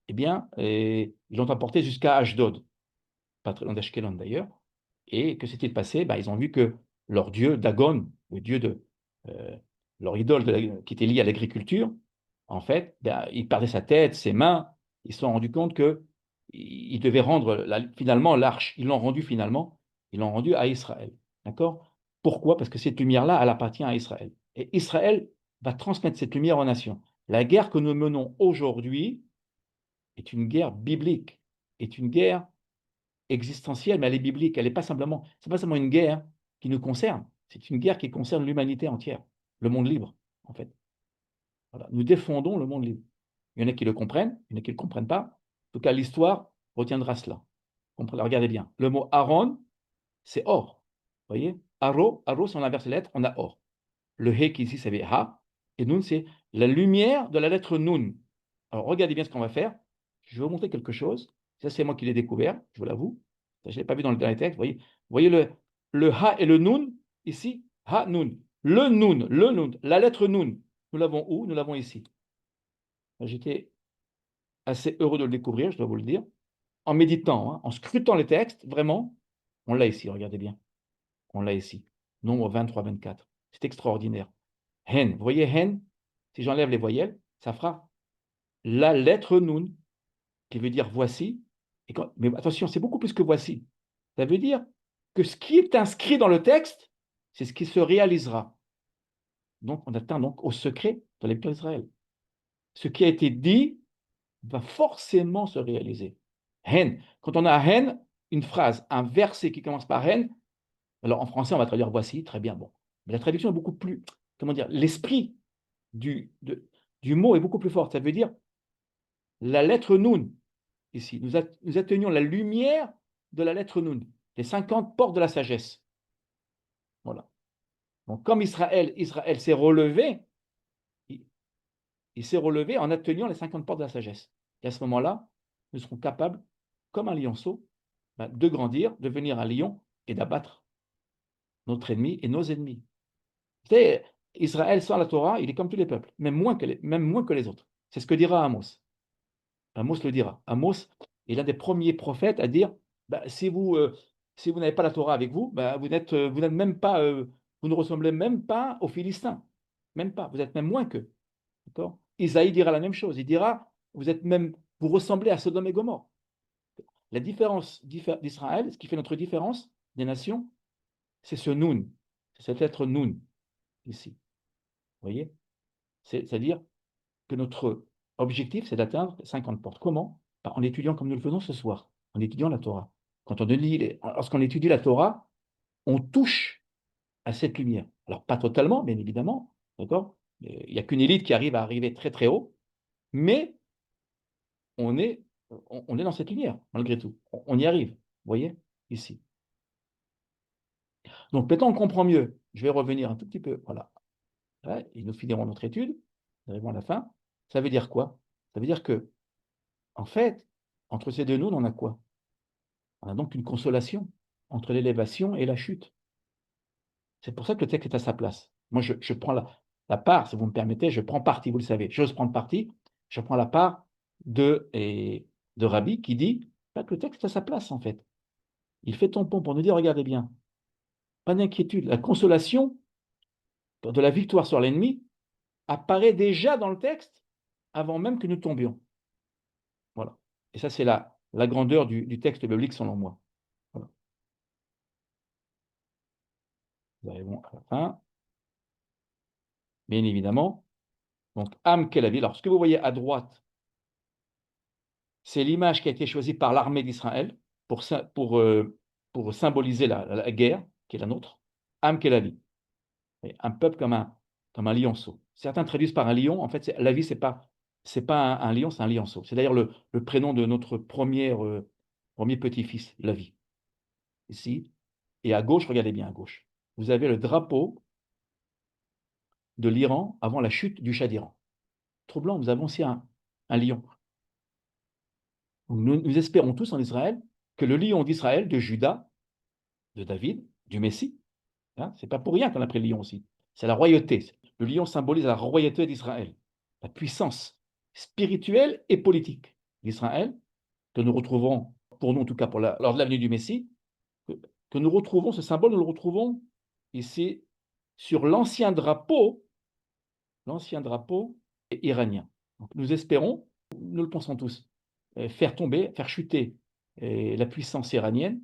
A: Eh bien, ils l'ont emporté jusqu'à Ashdod, pas très loin d'Ashkelon d'ailleurs. Et que s'est-il passé? Ils ont vu que leur dieu, Dagon, le dieu de leur idole qui était liée à l'agriculture, en fait, il perdait sa tête, ses mains. Ils se sont rendus compte qu'ils devaient rendre finalement l'arche. Ils l'ont rendu finalement, ils l'ont rendu à Israël. D'accord? Pourquoi? Parce que cette lumière-là, elle appartient à Israël. Et Israël va transmettre cette lumière aux nations. La guerre que nous menons aujourd'hui est une guerre biblique, est une guerre existentielle, mais elle est biblique. C'est pas simplement une guerre qui nous concerne, c'est une guerre qui concerne l'humanité entière, le monde libre, en fait. Voilà. Nous défendons le monde libre. Il y en a qui le comprennent, il y en a qui ne le comprennent pas. En tout cas, l'histoire retiendra cela. Regardez bien. Le mot Aaron, c'est or. Vous voyez? Aro, si on inverse les lettres, on a or. Le he qui ici, ça veut ha. Et nun, c'est la lumière de la lettre nun. Alors, regardez bien ce qu'on va faire. Je vais vous montrer quelque chose. Ça, c'est moi qui l'ai découvert, je vous l'avoue. Je ne l'ai pas vu dans le dernier texte. Vous voyez le ha et le nun, ici, ha, nun. Le nun, la lettre nun. Nous l'avons où? Nous l'avons ici. J'étais assez heureux de le découvrir, je dois vous le dire. En méditant, hein, en scrutant les textes, vraiment, on l'a ici, regardez bien. On l'a ici. Nombre 23, 24. C'est extraordinaire. Hen, vous voyez hen? Si j'enlève les voyelles, ça fera la lettre nun, qui veut dire voici, Mais attention, c'est beaucoup plus que voici. Ça veut dire que ce qui est inscrit dans le texte, c'est ce qui se réalisera. Donc, on atteint donc au secret de l'État d'Israël. Ce qui a été dit va forcément se réaliser. Hen. Quand on a hen, une phrase, un verset qui commence par hen, alors en français, on va traduire voici, très bien, bon. Mais la traduction est beaucoup plus, comment dire, l'esprit du mot est beaucoup plus fort. Ça veut dire la lettre Nun, ici. Nous atteignons la lumière de la lettre Nun, les 50 portes de la sagesse. Voilà. Donc, comme Israël s'est relevé, il s'est relevé en atteignant les 50 portes de la sagesse. Et à ce moment-là, nous serons capables, comme un lionceau, de grandir, de devenir un lion et d'abattre notre ennemi et nos ennemis. Vous savez, Israël sans la Torah, il est comme tous les peuples, même moins que les autres. C'est ce que dira Amos. Amos le dira. Amos est l'un des premiers prophètes à dire si vous n'avez pas la Torah avec vous, vous n'êtes même pas, vous ne ressemblez même pas aux Philistins. Même pas. Vous êtes même moins qu'eux. D'accord ? Isaïe dira la même chose. Il dira vous ressemblez à Sodome et Gomorrhe. La différence d'Israël, ce qui fait notre différence des nations, c'est ce Nun. C'est cette lettre Nun, ici. Vous voyez ? C'est-à-dire que notre objectif, c'est d'atteindre 50 portes. Comment ? En étudiant comme nous le faisons ce soir, en étudiant la Torah. Lorsqu'on étudie la Torah, on touche à cette lumière. Alors, pas totalement, bien évidemment, d'accord ? Il n'y a qu'une élite qui arrive à arriver très très haut, mais on est dans cette lumière, malgré tout. On y arrive, vous voyez, ici. Donc, maintenant, on comprend mieux. Je vais revenir un tout petit peu, voilà. Ouais, et nous finirons notre étude, nous arrivons à la fin. Ça veut dire quoi ? Ça veut dire que, en fait, entre ces deux noms, on a quoi ? On a donc une consolation entre l'élévation et la chute. C'est pour ça que le texte est à sa place. Moi, je prends la part, si vous me permettez, je prends parti, vous le savez, j'ose prendre parti, je prends la part de Rabbi qui dit que le texte est à sa place, en fait. Il fait tampon pour nous dire, regardez bien, pas d'inquiétude, la consolation de la victoire sur l'ennemi apparaît déjà dans le texte avant même que nous tombions. Voilà. Et ça, c'est la grandeur du texte biblique, selon moi. Voilà. Nous arrivons à la fin. Bien évidemment. Donc, Am Kelavi. Alors, ce que vous voyez à droite, c'est l'image qui a été choisie par l'armée d'Israël pour symboliser la guerre, qui est la nôtre. Am Kelavi. Un peuple comme un lionceau. Certains traduisent par un lion. En fait, la vie, c'est pas un lion, c'est un lionceau. C'est d'ailleurs le prénom de notre premier petit-fils, la vie. Ici. Et à gauche, regardez bien à gauche, vous avez le drapeau de l'Iran avant la chute du Shah d'Iran. Troublant, nous avons aussi un lion. Donc, nous espérons tous en Israël que le lion d'Israël, de Juda, de David, du Messie, hein, c'est pas pour rien qu'on a pris le lion aussi, c'est la royauté. Le lion symbolise la royauté d'Israël, la puissance spirituelle et politique d'Israël, que nous retrouvons, pour nous en tout cas, lors de l'avenue du Messie, que nous retrouvons, ce symbole, nous le retrouvons ici sur l'ancien drapeau iranien. Donc, nous espérons, nous le pensons tous, faire chuter la puissance iranienne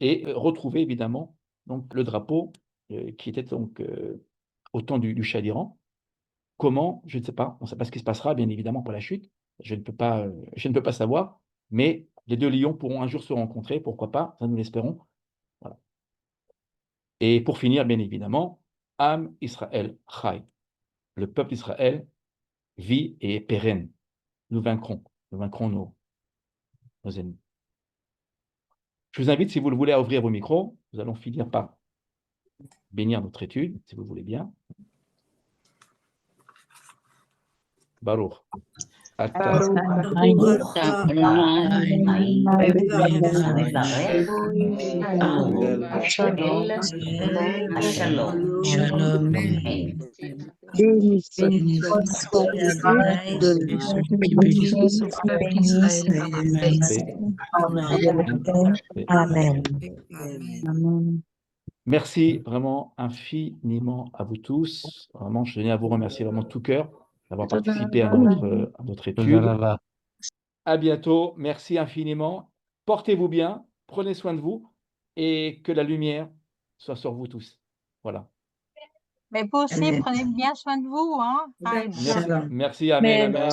A: et retrouver évidemment donc, le drapeau qui était donc au temps du Shah d'Iran. Comment? Je ne sais pas. On ne sait pas ce qui se passera, bien évidemment, pour la chute. Je ne peux pas savoir. Mais les deux lions pourront un jour se rencontrer, pourquoi pas, ça nous l'espérons. Voilà. Et pour finir, bien évidemment, Am Israël Chai. Le peuple d'Israël vit et est pérenne. Nous vaincrons nos ennemis. Je vous invite, si vous le voulez, à ouvrir vos micros. Nous allons finir par bénir notre étude, si vous voulez bien. Baruch.
C: Shalom.
B: Béni soit Adonai de
C: ceux qui bénissent
B: Amen.
C: Amen.
A: Merci vraiment infiniment à vous tous. Vraiment, je tenais à vous remercier vraiment de tout cœur d'avoir participé à notre étude. À bientôt. Merci infiniment. Portez-vous bien. Prenez soin de vous et que la lumière soit sur vous tous. Voilà.
D: Mais vous aussi,
C: Amen.
D: prenez bien soin de vous, hein. Aïe.
A: Merci.
C: Shalom.
A: Merci. Amen. Amen.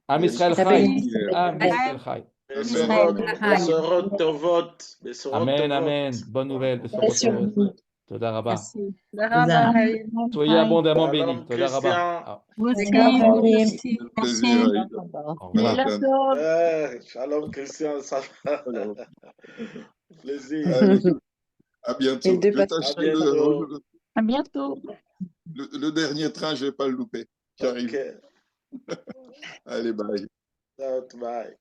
A: Am Israël
E: Merci.
A: Chai. Am Israël Chai.
D: Israël.
A: Amen. Amen. Bonne nouvelle. Besorot. Toda rabba.
D: Merci.
C: Tודה.
A: Soyez abondamment bénis. Toda rabba. Ah,
D: Vous aussi,
B: D'accord,
D: vous
B: Haïm.
D: aussi. Merci.
E: Plaisir.
A: au revoir.
F: Shalom, Christian. Ça va. Plaisir.
E: Allez, à bientôt.
B: Et le deux
E: Je vais
B: pasteurs.
E: tâcher
F: bientôt.
B: À bientôt.
E: le dernier train, je ne vais pas le louper. J'arrive.
F: Ok.
E: Allez, bye.
F: Bye.